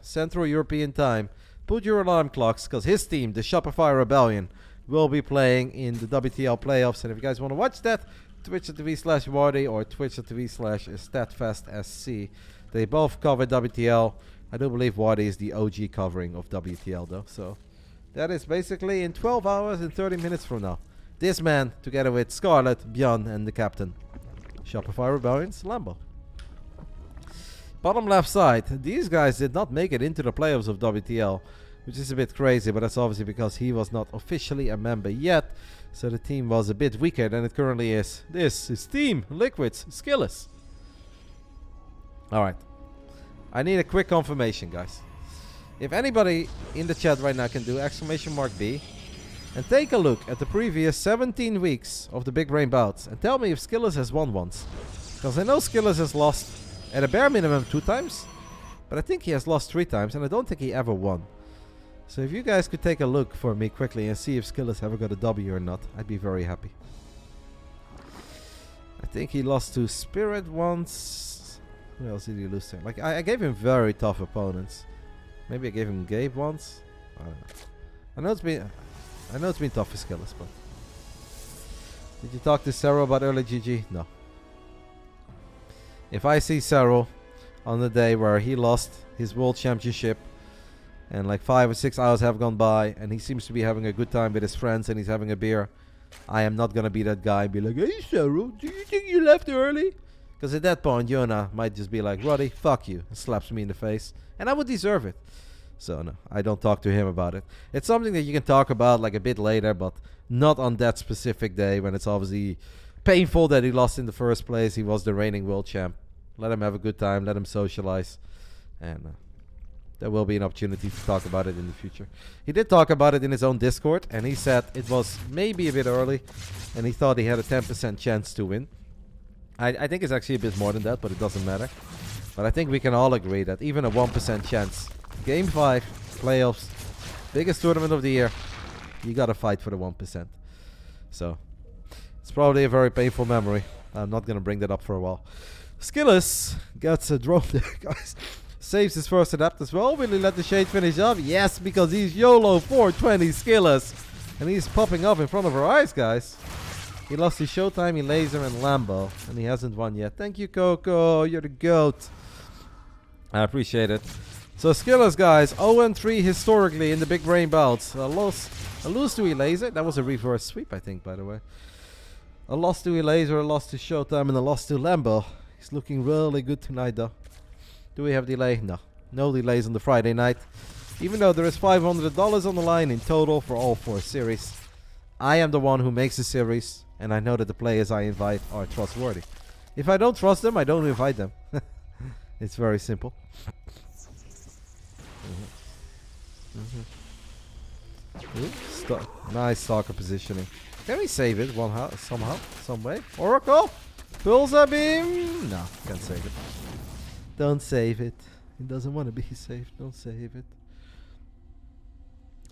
Central European Time. Put your alarm clocks, because his team, the Shopify Rebellion, will be playing in the WTL playoffs. And if you guys want to watch that, twitch.tv/Wardy or twitch.tv/StatFastSC. They both cover WTL. I do believe Wardy is the OG covering of WTL, though. So that is basically in 12 hours and 30 minutes from now. This man, together with Scarlett, Bjorn, and the captain. Shopify Rebellion's Lambo. Bottom left side, these guys did not make it into the playoffs of WTL, which is a bit crazy, but that's obviously because he was not officially a member yet, so the team was a bit weaker than it currently is. This is Team Liquid's SKillous. Alright. I need a quick confirmation, guys. If anybody in the chat right now can do !B and take a look at the previous 17 weeks of the Big Brain Bouts and tell me if SKillous has won once. Because I know SKillous has lost at a bare minimum 2 times, but I think he has lost 3 times, and I don't think he ever won. So if you guys could take a look for me quickly and see if SKillous ever got a W or not, I'd be very happy. I think he lost to Spirit once. Who else did he lose to? Like, I gave him very tough opponents. Maybe I gave him Gabe once. I don't know. I know it's been tough for SKillous, but did you talk to Serral about early GG? No. If I see Serral on the day where he lost his world championship and like 5 or 6 hours have gone by and he seems to be having a good time with his friends and he's having a beer, I am not gonna be that guy and be like, hey Serral, do you think you left early? Because at that point, Yona might just be like, Roddy, fuck you, and slaps me in the face. And I would deserve it. So no, I don't talk to him about it. It's something that you can talk about like a bit later, but not on that specific day when it's obviously painful that he lost in the first place. He was the reigning world champ. Let him have a good time, let him socialize, and there will be an opportunity to talk about it in the future. He did talk about it in his own Discord, and he said it was maybe a bit early, and he thought he had a 10% chance to win. I think it's actually a bit more than that, but it doesn't matter. But I think we can all agree that even a 1% chance, Game 5, playoffs, biggest tournament of the year, you gotta fight for the 1%. So, it's probably a very painful memory. I'm not gonna bring that up for a while. SKillous gets a drone there, guys. Saves his first adapt as well. Will he let the shade finish up? Yes, because he's YOLO 420 SKillous. And he's popping up in front of our eyes, guys. He lost his ShoWTime, Laser, and Lambo. And he hasn't won yet. Thank you, Coco. You're the GOAT. I appreciate it. So SKillous, guys. 0-3 historically in the Big Brain Bouts. A lose to Laser. That was a reverse sweep, I think, by the way. A loss to Laser, a loss to ShoWTime, and a loss to Lambo. He's looking really good tonight, though. Do we have delay? No. No delays on the Friday night. Even though there is $500 on the line in total for all 4 series. I am the one who makes the series, and I know that the players I invite are trustworthy. If I don't trust them, I don't invite them. It's very simple. Nice stalker positioning. Can we save it somehow, some way? Oracle? Pulsar beam? No, can't save it. Don't save it. It doesn't want to be saved. Don't save it.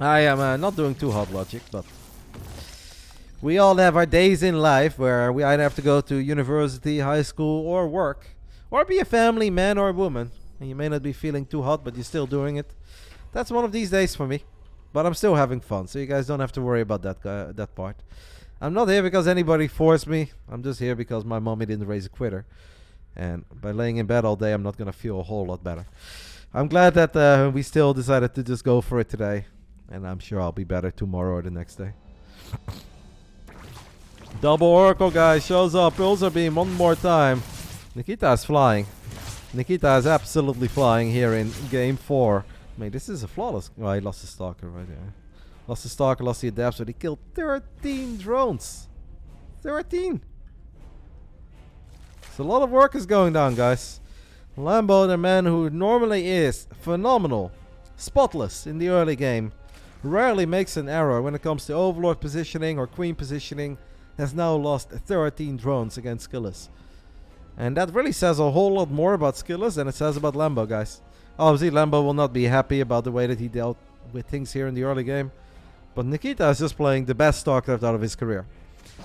I am not doing too hot logic, but we all have our days in life where we either have to go to university, high school, or work, or be a family man or woman. And you may not be feeling too hot, but you're still doing it. That's one of these days for me. But I'm still having fun, so you guys don't have to worry about that part. I'm not here because anybody forced me. I'm just here because my mommy didn't raise a quitter. And by laying in bed all day, I'm not going to feel a whole lot better. I'm glad that we still decided to just go for it today. And I'm sure I'll be better tomorrow or the next day. Double Oracle guy shows up. Pulsar Beam one more time. Nikita is flying. Nikita is absolutely flying here in game 4. Mate, this is a flawless... Oh, he lost his Stalker right there. Lost his Stalker, lost the Adepts, but he killed 13 drones. 13! So a lot of work is going down, guys. Lambo, the man who normally is phenomenal, spotless in the early game, rarely makes an error when it comes to Overlord positioning or Queen positioning, has now lost 13 drones against SKillous. And that really says a whole lot more about SKillous than it says about Lambo, guys. Obviously, Lambo will not be happy about the way that he dealt with things here in the early game. But Nikita is just playing the best StarCraft out of his career.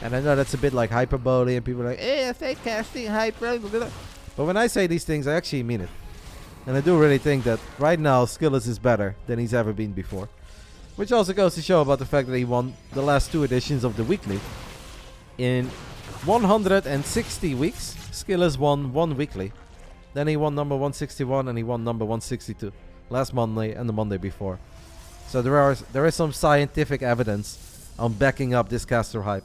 And I know that's a bit like hyperbole, and people are like, eh, fake casting, hyper. But when I say these things, I actually mean it. And I do really think that right now, SKillous is better than he's ever been before. Which also goes to show about the fact that he won the last 2 editions of the weekly. In 160 weeks, SKillous won 1 weekly. Then he won number 161 and he won number 162 last Monday and the Monday before. So there is some scientific evidence on backing up this caster hype.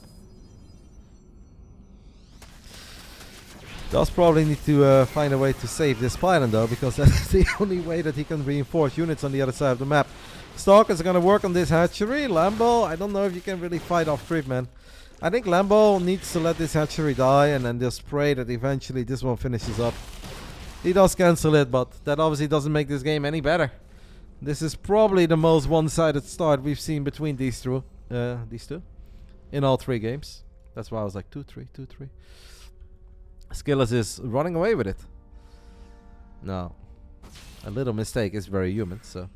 Does probably need to find a way to save this pylon though, because that's the only way that he can reinforce units on the other side of the map. Stalkers are going to work on this hatchery. Lambo, I don't know if you can really fight off creep, man. I think Lambo needs to let this hatchery die and then just pray that eventually this one finishes up. He does cancel it, but that obviously doesn't make this game any better. This is probably the most one-sided start we've seen between these two in all 3 games. That's why I was like 2-3, 2-3. SKillous is running away with it. No. A little mistake is very human, so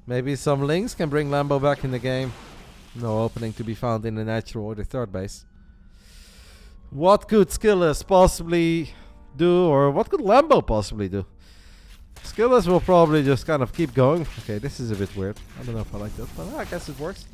maybe some links can bring Lambo back in the game. No opening to be found in the natural or the 3rd base. What could SKillous possibly do, or what could Lambo possibly do? SKillous will probably just kind of keep going. Okay, this is a bit weird. I don't know if I like that, but I guess it works.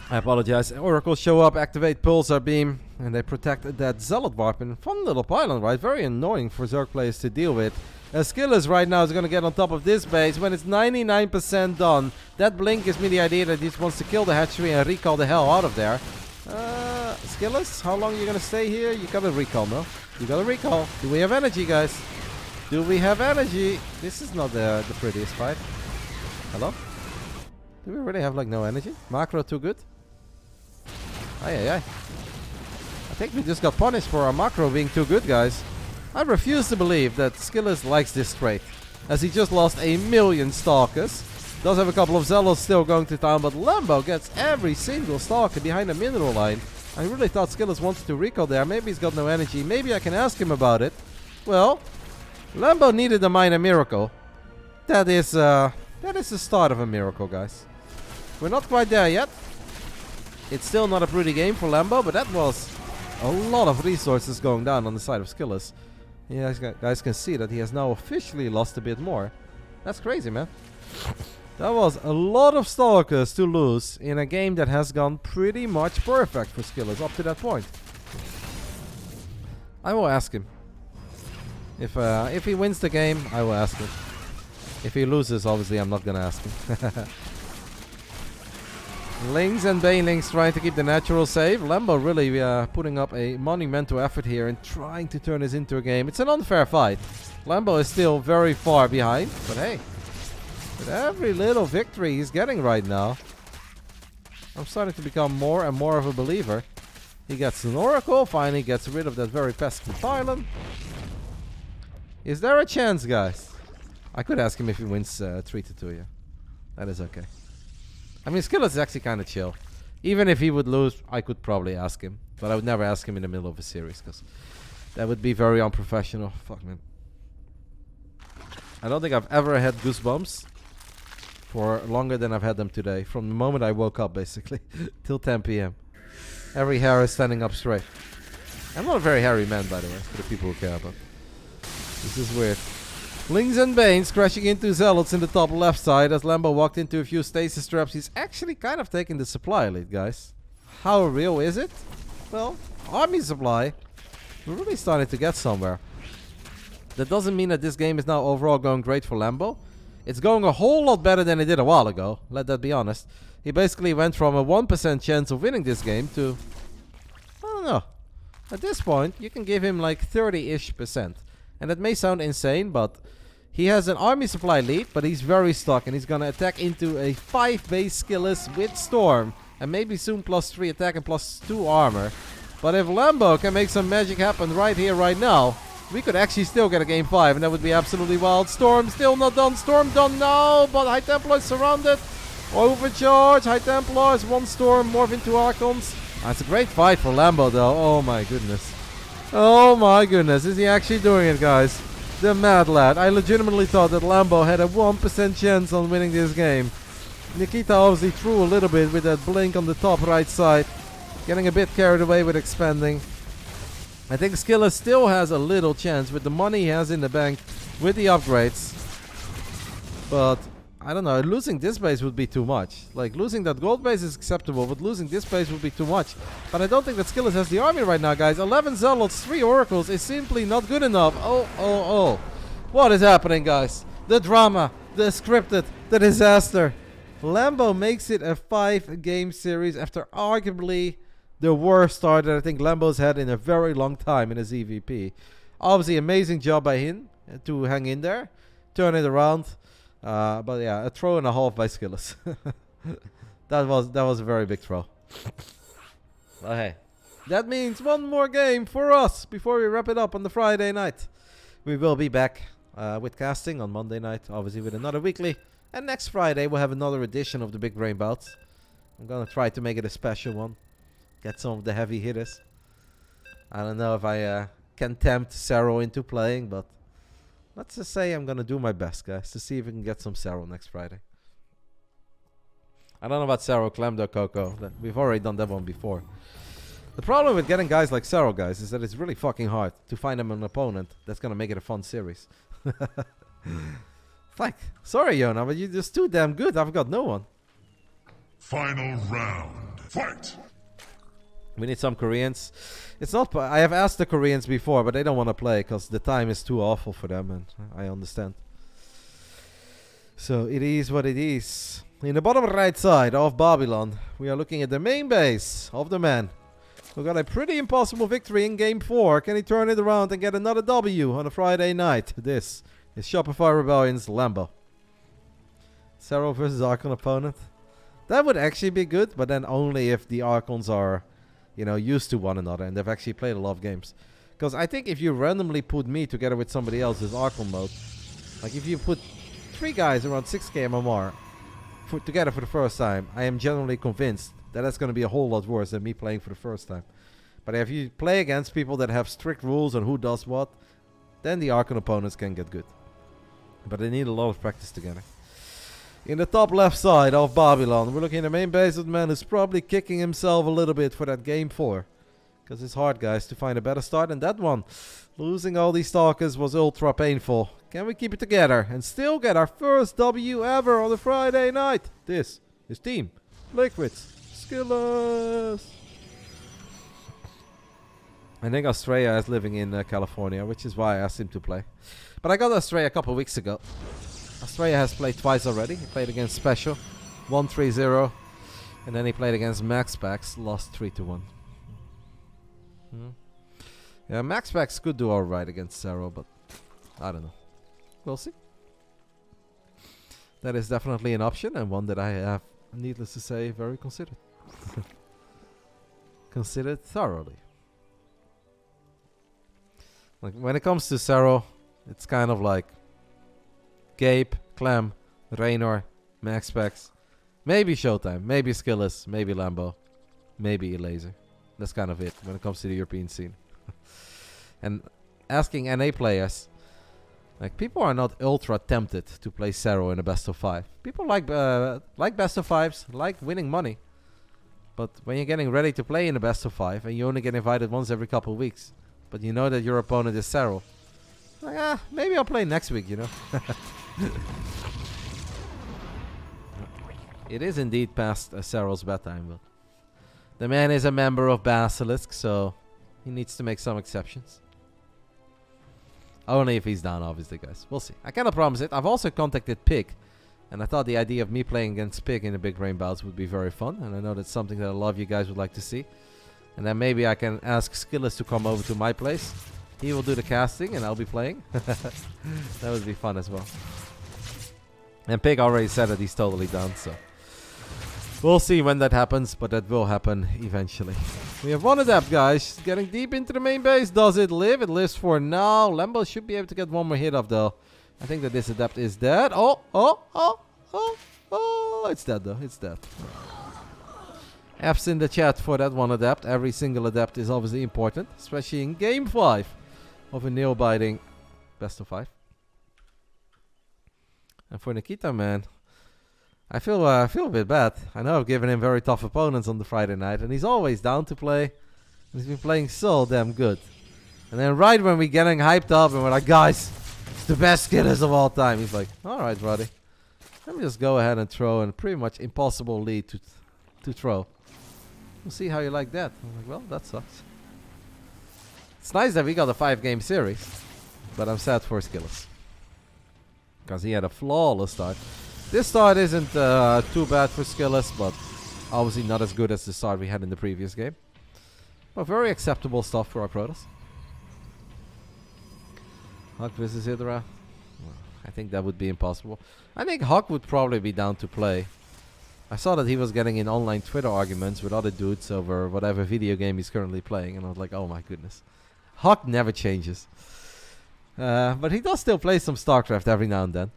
I apologize. Oracles show up, activate Pulsar Beam, and they protect that Zealot weapon. Fun little pylon, right? Very annoying for Zerg players to deal with. SKillous right now is going to get on top of this base when it's 99% done. That blink gives me the idea that he just wants to kill the hatchery and recall the hell out of there. SKillous, how long are you going to stay here? You got to recall, no? You got to recall. Do we have energy, guys? Do we have energy? This is not the prettiest fight. Hello? Do we really have like no energy? Macro too good? Aye. I think we just got punished for our macro being too good, guys. I refuse to believe that SKillous likes this trait, as he just lost 1,000,000 Stalkers. Does have a couple of Zealots still going to town, but Lambo gets every single Stalker behind the mineral line. I really thought SKillous wanted to recall there. Maybe he's got no energy. Maybe I can ask him about it. Well, Lambo needed a minor miracle. That is the start of a miracle, guys. We're not quite there yet. It's still not a pretty game for Lambo, but that was a lot of resources going down on the side of SKillous. You guys can see that he has now officially lost a bit more. That's crazy, man. That was a lot of Stalkers to lose in a game that has gone pretty much perfect for SKillous up to that point. I will ask him. If he wins the game, I will ask him. If he loses, obviously I'm not gonna ask him. Lings and Banelings trying to keep the natural safe. Lambo really putting up a monumental effort here and trying to turn this into a game. It's an unfair fight. Lambo is still very far behind, but hey, with every little victory he's getting right now, I'm starting to become more and more of a believer. He gets an Oracle, finally gets rid of that very pesky pylon. Is there a chance, guys? I could ask him if he wins 3-2, yeah. That is okay. I mean, SKillous is actually kind of chill. Even if he would lose, I could probably ask him. But I would never ask him in the middle of a series, because that would be very unprofessional. Fuck, man. I don't think I've ever had goosebumps for longer than I've had them today. From the moment I woke up, basically, till 10 p.m. Every hair is standing up straight. I'm not a very hairy man, by the way, for the people who care, but this is weird. Lings and Banes crashing into Zealots in the top left side as Lambo walked into a few stasis traps. He's actually kind of taking the supply lead, guys. How real is it? Well, army supply. We're really starting to get somewhere. That doesn't mean that this game is now overall going great for Lambo. It's going a whole lot better than it did a while ago. Let that be honest. He basically went from a 1% chance of winning this game to... I don't know. At this point, you can give him like 30-ish%. And that may sound insane, but... He has an army supply lead, but he's very stuck. And he's going to attack into a 5-base SKillous with Storm. And maybe soon +3 attack and +2 armor. But if Lambo can make some magic happen right here, right now, we could actually still get a game 5. And that would be absolutely wild. Storm still not done. Storm done now. But High Templar is surrounded. Overcharge. High Templars. One Storm. Morph into Archons. It's a great fight for Lambo, though. Oh, my goodness. Oh, my goodness. Is he actually doing it, guys? The mad lad. I legitimately thought that Lambo had a 1% chance on winning this game. Nikita obviously threw a little bit with that blink on the top right side. Getting a bit carried away with expanding. I think SKillous still has a little chance with the money he has in the bank with the upgrades. But I don't know, losing this base would be too much. Like losing that gold base is acceptable, but losing this base would be too much. But I don't think that SKillous has the army right now, guys. 11 Zealots, 3 Oracles is simply not good enough. Oh. What is happening, guys? The drama, the scripted, the disaster. Lambo makes it a 5-game series after arguably the worst start that I think Lambo's had in a very long time in his EVP. Obviously, amazing job by him to hang in there, turn it around. But yeah, a throw and a half by SKillous. that was a very big throw. Okay, that means one more game for us before we wrap it up on the Friday night. We will be back with casting on Monday night, obviously with another weekly. And next Friday we'll have another edition of the Big Brain Bouts. I'm gonna try to make it a special one. Get some of the heavy hitters. I don't know if I can tempt Serral into playing, but let's just say I'm gonna do my best, guys, to see if we can get some Serral next Friday. I don't know about Serral, Clem, or Coco. We've already done that one before. The problem with getting guys like Serral, guys, is that it's really fucking hard to find them an opponent that's gonna make it a fun series. Like, sorry, Yona, but you're just too damn good. I've got no one. Final round. Fight! We need some Koreans. It's not. I have asked the Koreans before, but they don't want to play because the time is too awful for them, and I understand. So it is what it is. In the bottom right side of Babylon, we are looking at the main base of the man who got a pretty impossible victory in Game 4. Can he turn it around and get another W on a Friday night? This is Shopify Rebellion's Lambo. Serral versus Archon opponent. That would actually be good, but then only if the Archons are, you know, used to one another and they've actually played a lot of games. Because I think if you randomly put me together with somebody else's Archon mode, like if you put 3 guys around 6k MMR together for the first time, I am generally convinced that that's going to be a whole lot worse than me playing for the first time. But if you play against people that have strict rules on who does what, then the Archon opponents can get good. But they need a lot of practice together. In the top left side of Babylon, we're looking at the main base of the man who's probably kicking himself a little bit for that Game 4. Because it's hard, guys, to find a better start than that one. Losing all these Stalkers was ultra painful. Can we keep it together and still get our first W ever on a Friday night? This is Team Liquid's SKillous. I think Australia is living in California, which is why I asked him to play. But I got Australia a couple of weeks ago. Australia has played twice already. He played against Special, won 3-0. And then he played against MaxPax, lost 3-1. Yeah, MaxPax could do alright against Serral, but I don't know. We'll see. That is definitely an option, and one that I have, needless to say, very considered. Considered thoroughly. Like, when it comes to Serral, it's kind of like Gabe, Clem, Reynor, MaxPax, maybe ShoWTime, maybe SKillous, maybe Lambo, maybe Laser. That's kind of it when it comes to the European scene. And asking NA players, like, people are not ultra tempted to play Serral in a best of 5. People like best of 5s, like winning money. But when you're getting ready to play in a best of 5 and you only get invited once every couple of weeks, but you know that your opponent is Serral, Maybe I'll play next week, you know. It is indeed past Serral's bedtime, but the man is a member of Basilisk, so he needs to make some exceptions. Only if he's down, obviously, guys. We'll see. I cannot promise it. I've also contacted Pig, and I thought the idea of me playing against Pig in the Big Brain Bouts would be very fun, and I know that's something that a lot of you guys would like to see. And then maybe I can ask SKillous to come over to my place. He will do the casting, and I'll be playing. That would be fun as well. And Pig already said that he's totally down, so we'll see when that happens, but that will happen eventually. We have one adept, guys. Getting deep into the main base. Does it live? It lives for now. Lambo should be able to get one more hit off, though. I think that this adept is dead. Oh, it's dead, though. It's dead. F's in the chat for that one adept. Every single adept is obviously important, especially in game 5 of a nail-biting best of 5. And for Nikita, man, I feel a bit bad. I know I've given him very tough opponents on the Friday night, and he's always down to play. He's been playing so damn good. And then right when we're getting hyped up and we're like, guys, it's the best SKillous of all time, he's like, all right, buddy, let me just go ahead and throw a pretty much impossible lead to throw. We'll see how you like that. I'm like, well, that sucks. It's nice that we got a 5-game series, but I'm sad for SKillous because he had a flawless start. This start isn't too bad for SKillous, but obviously not as good as the start we had in the previous game. But very acceptable stuff for our Protoss. Huck versus Hydra. Well, I think that would be impossible. I think Huck would probably be down to play. I saw that he was getting in online Twitter arguments with other dudes over whatever video game he's currently playing, and I was like, oh my goodness. Huck never changes. But he does still play some StarCraft every now and then.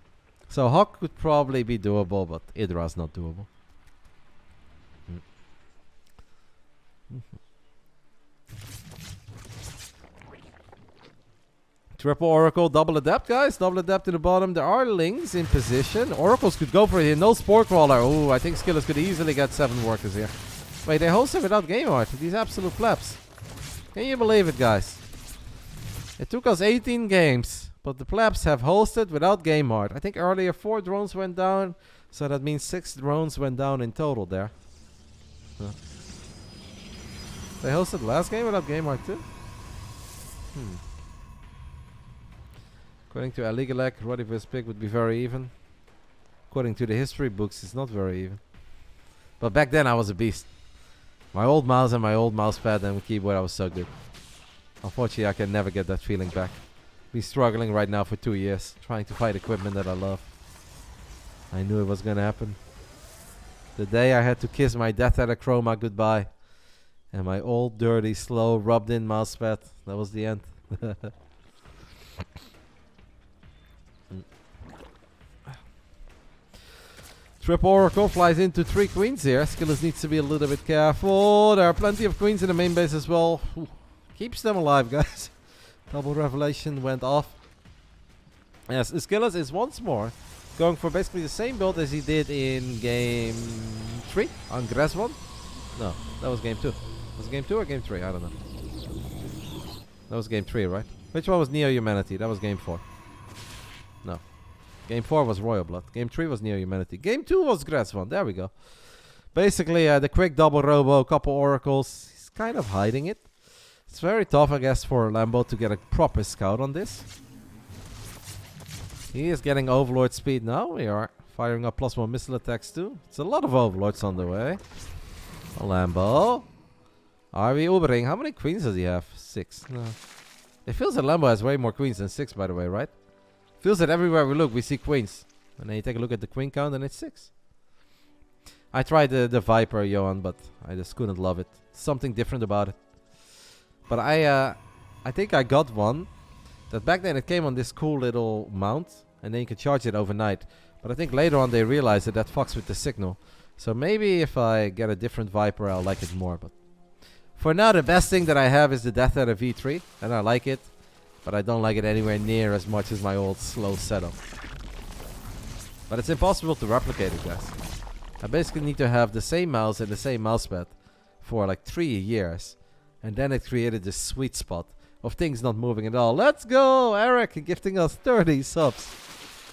So Huck could probably be doable, but Hydra's not doable. Triple Oracle, double Adept, guys. Double Adept to the bottom. There are Lings in position. Oracles could go for it here. No Spore Crawler. Oh, I think SKillous could easily get 7 workers here. Wait, they host it without game art. These absolute plebs. Can you believe it, guys? It took us 18 games, but the plebs have hosted without game art. I think earlier 4 drones went down, so that means 6 drones went down in total there. They hosted last game without game art too? According to Aligalek, Roddy vs Pig would be very even. According to the history books, it's not very even. But back then I was a beast. My old mouse and my old mouse pad and keyboard, I was so good. Unfortunately, I can never get that feeling back. Been struggling right now for 2 years, trying to fight equipment that I love. I knew it was gonna happen. The day I had to kiss my Death Adder Chroma goodbye, and my old, dirty, slow, rubbed-in mousepad, that was the end. Triple Oracle flies into 3 queens here. SKillous needs to be a little bit careful. There are plenty of queens in the main base as well. Ooh. Keeps them alive, guys. Double Revelation went off. Yes, SKillous is once more going for basically the same build as he did in game 3 on Graswan. No, that was game 2. Was it game 2 or game 3? I don't know. That was game 3, right? Which one was Neo Humanity? That was game 4. No. Game 4 was Royal Blood. Game 3 was Neo Humanity. Game 2 was Graswan. There we go. Basically, the quick double robo, couple oracles. He's kind of hiding it. It's very tough, I guess, for Lambo to get a proper scout on this. He is getting Overlord speed now. We are firing up +1 missile attacks too. It's a lot of Overlords on the way. Lambo. Are we Ubering? How many queens does he have? 6. No. It feels that Lambo has way more queens than 6, by the way, right? Feels that everywhere we look, we see queens. And then you take a look at the queen count and it's 6. I tried the Viper, Johan, but I just couldn't love it. Something different about it. But I think I got one that back then it came on this cool little mount, and then you could charge it overnight. But I think later on they realized that fucks with the signal. So maybe if I get a different Viper, I'll like it more. But for now, the best thing that I have is the Death Adder V3, and I like it. But I don't like it anywhere near as much as my old slow setup. But it's impossible to replicate it, guys. I basically need to have the same mouse and the same mousepad for like 3 years. And then it created this sweet spot of things not moving at all. Let's go, Eric, gifting us 30 subs.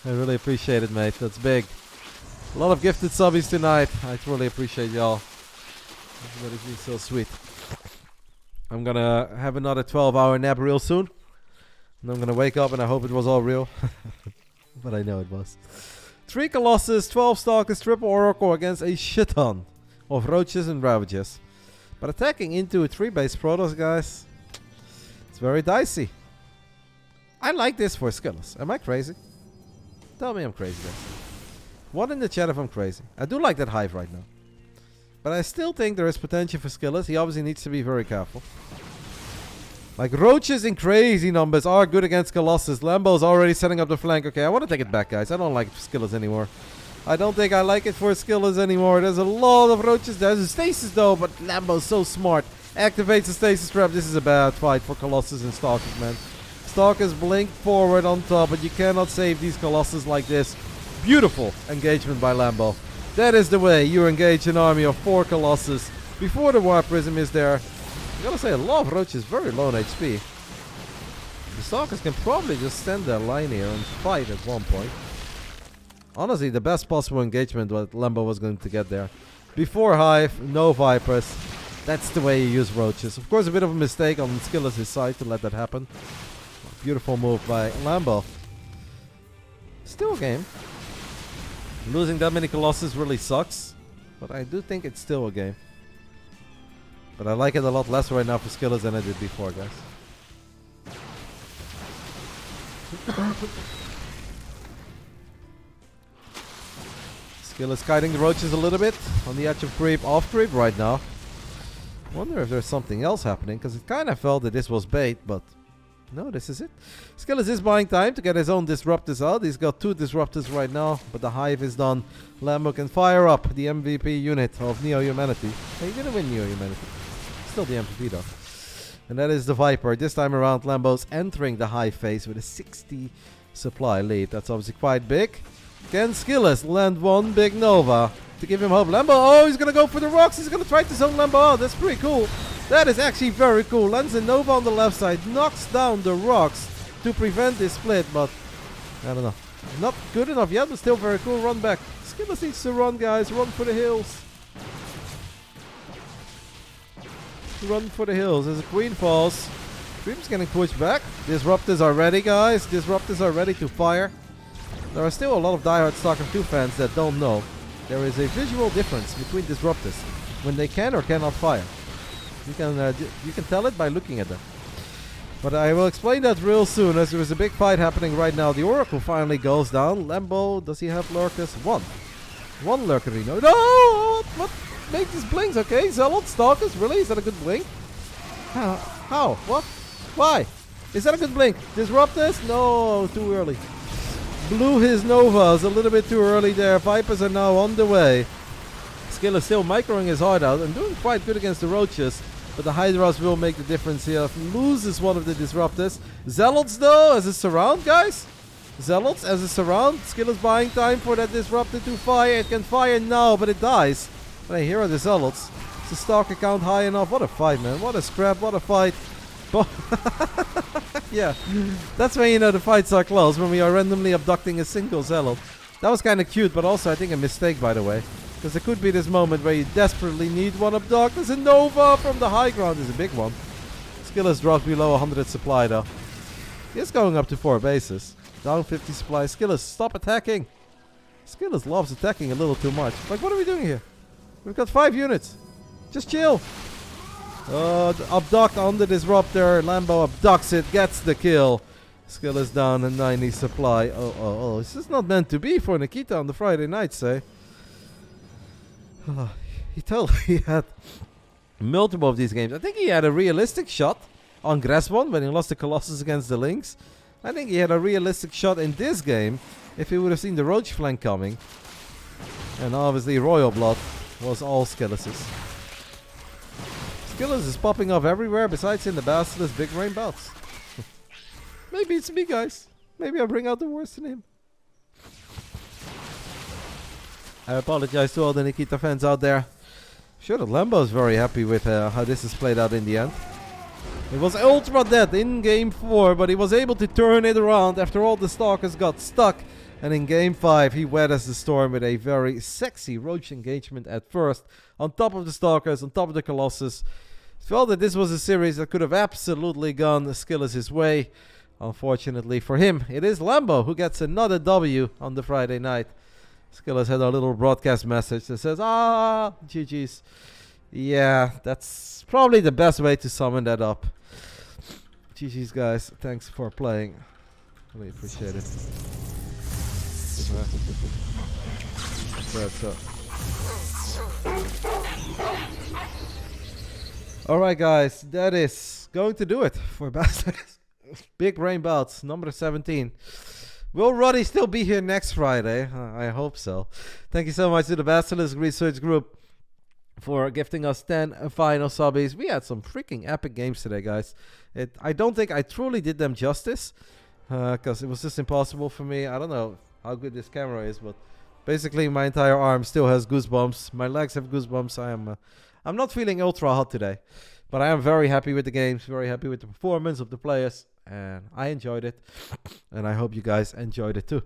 I really appreciate it, mate. That's big. A lot of gifted subbies tonight. I truly appreciate y'all. Everybody's been so sweet. I'm gonna have another 12-hour nap real soon. And I'm gonna wake up and I hope it was all real. But I know it was. 3 Colossus, 12 Stalkers, triple Oracle against a shit ton of Roaches and Ravages. But attacking into a 3-base Protoss, guys, it's very dicey. I like this for SKillous. Am I crazy? Tell me I'm crazy, guys. One in the chat if I'm crazy. I do like that hive right now. But I still think there is potential for SKillous. He obviously needs to be very careful. Like, Roaches in crazy numbers are good against Colossus. Lambo's already setting up the flank. Okay, I want to take it back, guys. I don't like SKillous anymore. I don't think I like it for SKillous anymore. There's a lot of Roaches. There's a stasis, though, but Lambo's so smart. Activates the stasis trap. This is a bad fight for Colossus and Stalkers, man. Stalkers blink forward on top, but you cannot save these Colossus like this. Beautiful engagement by Lambo. That is the way you engage an army of 4 Colossus before the War Prism is there. I gotta say, a lot of Roaches very low on HP. The Stalkers can probably just stand their line here and fight at one point. Honestly, the best possible engagement what Lambo was going to get there. Before Hive, no Vipers. That's the way you use Roaches. Of course, a bit of a mistake on Skillous' side to let that happen. Beautiful move by Lambo. Still a game. Losing that many Colossus really sucks. But I do think it's still a game. But I like it a lot less right now for Skillous than I did before, guys. Skillous kiting the Roaches a little bit. On the edge of creep, off creep right now. Wonder if there's something else happening. Because it kind of felt that this was bait, but... no, this is it. Skillous is buying time to get his own disruptors out. He's got 2 disruptors right now, but the hive is done. Lambo can fire up the MVP unit of Neo-Humanity. He didn't win Neo-Humanity. Still the MVP though. And that is the Viper. This time around, Lambo's entering the hive phase with a 60 supply lead. That's obviously quite big. Can Skillous land one big Nova to give him hope? Lambo, oh, he's going to go for the rocks. He's going to try to zone Lambo out. That's pretty cool. That is actually very cool. Lands a Nova on the left side, knocks down the rocks to prevent this split, but I don't know. Not good enough yet, but still very cool. Run back. Skillous needs to run, guys. Run for the hills. Run for the hills as the Queen falls. Dream's getting pushed back. Disruptors are ready, guys. Disruptors are ready to fire. There are still a lot of diehard StarCraft 2 fans that don't know. There is a visual difference between disruptors when they can or cannot fire. You can tell it by looking at them. But I will explain that real soon, as there is a big fight happening right now. The Oracle finally goes down. Lambo, does he have lurkers? One lurker, Reynor. No! What? Make these blinks, okay? Zealot, Stalkers, really? Is that a good blink? How? What? Why? Is that a good blink? Disruptors? No, too early. Blew his Novas a little bit too early there. Vipers are now on the way. Skillous still microing his heart out and doing quite good against the Roaches. But the Hydras will make the difference here. Loses one of the Disruptors. Zealots though, as a surround, guys. Zealots as a surround. Skillous buying time for that Disruptor to fire. It can fire now, but it dies. But here are the Zealots. Is the Stalker count high enough? What a fight, man. What a scrap, what a fight. Yeah, that's when you know the fights are close, when we are randomly abducting a single Zealot. That was kind of cute, but also I think a mistake, by the way. Because there could be this moment where you desperately need one abduct. There's a Nova from the high ground. There's a big one. Skillous drops below 100 supply, though. He's going up to 4 bases. Down 50 supply. Skillous, stop attacking. Skillous loves attacking a little too much. Like, what are we doing here? We've got 5 units. Just chill. Abduct on the Disruptor. Lambo abducts it, gets the kill. Skillous down and 90 supply. Oh. This is not meant to be for Nikita on the Friday night, say. He totally had multiple of these games. I think he had a realistic shot on Grassbond when he lost the Colossus against the Lynx. I think he had a realistic shot in this game if he would have seen the Roach flank coming. And obviously Royal Blood was all Skillus's. Skillous is popping off everywhere besides in the BASILISK Big Brain Bouts. Maybe it's me, guys. Maybe I bring out the worst in him. I apologize to all the Nikita fans out there. I'm sure that Lambo is very happy with how this is played out in the end. It was ultra dead in game 4, but he was able to turn it around after all the Stalkers got stuck. And in game 5, he weathers the storm with a very sexy roach engagement at first. On top of the Stalkers, on top of the Colossus. Felt that this was a series that could have absolutely gone SKillous' way. Unfortunately for him, it is Lambo who gets another W on the Friday night. SKillous had a little broadcast message that says, GG's. Yeah, that's probably the best way to summon that up. GG's, guys. Thanks for playing. Really appreciate it. Alright, guys. That is going to do it for BASILISK Big Brain Bouts number 17. Will Roddy still be here next Friday? I hope so. Thank you so much to the BASILISK Research Group for gifting us 10 final subbies. We had some freaking epic games today, guys. I don't think I truly did them justice, because it was just impossible for me. I don't know how good this camera is, but basically my entire arm still has goosebumps. My legs have goosebumps. I'm not feeling ultra hot today, but I am very happy with the games, very happy with the performance of the players, and I enjoyed it, and I hope you guys enjoyed it too.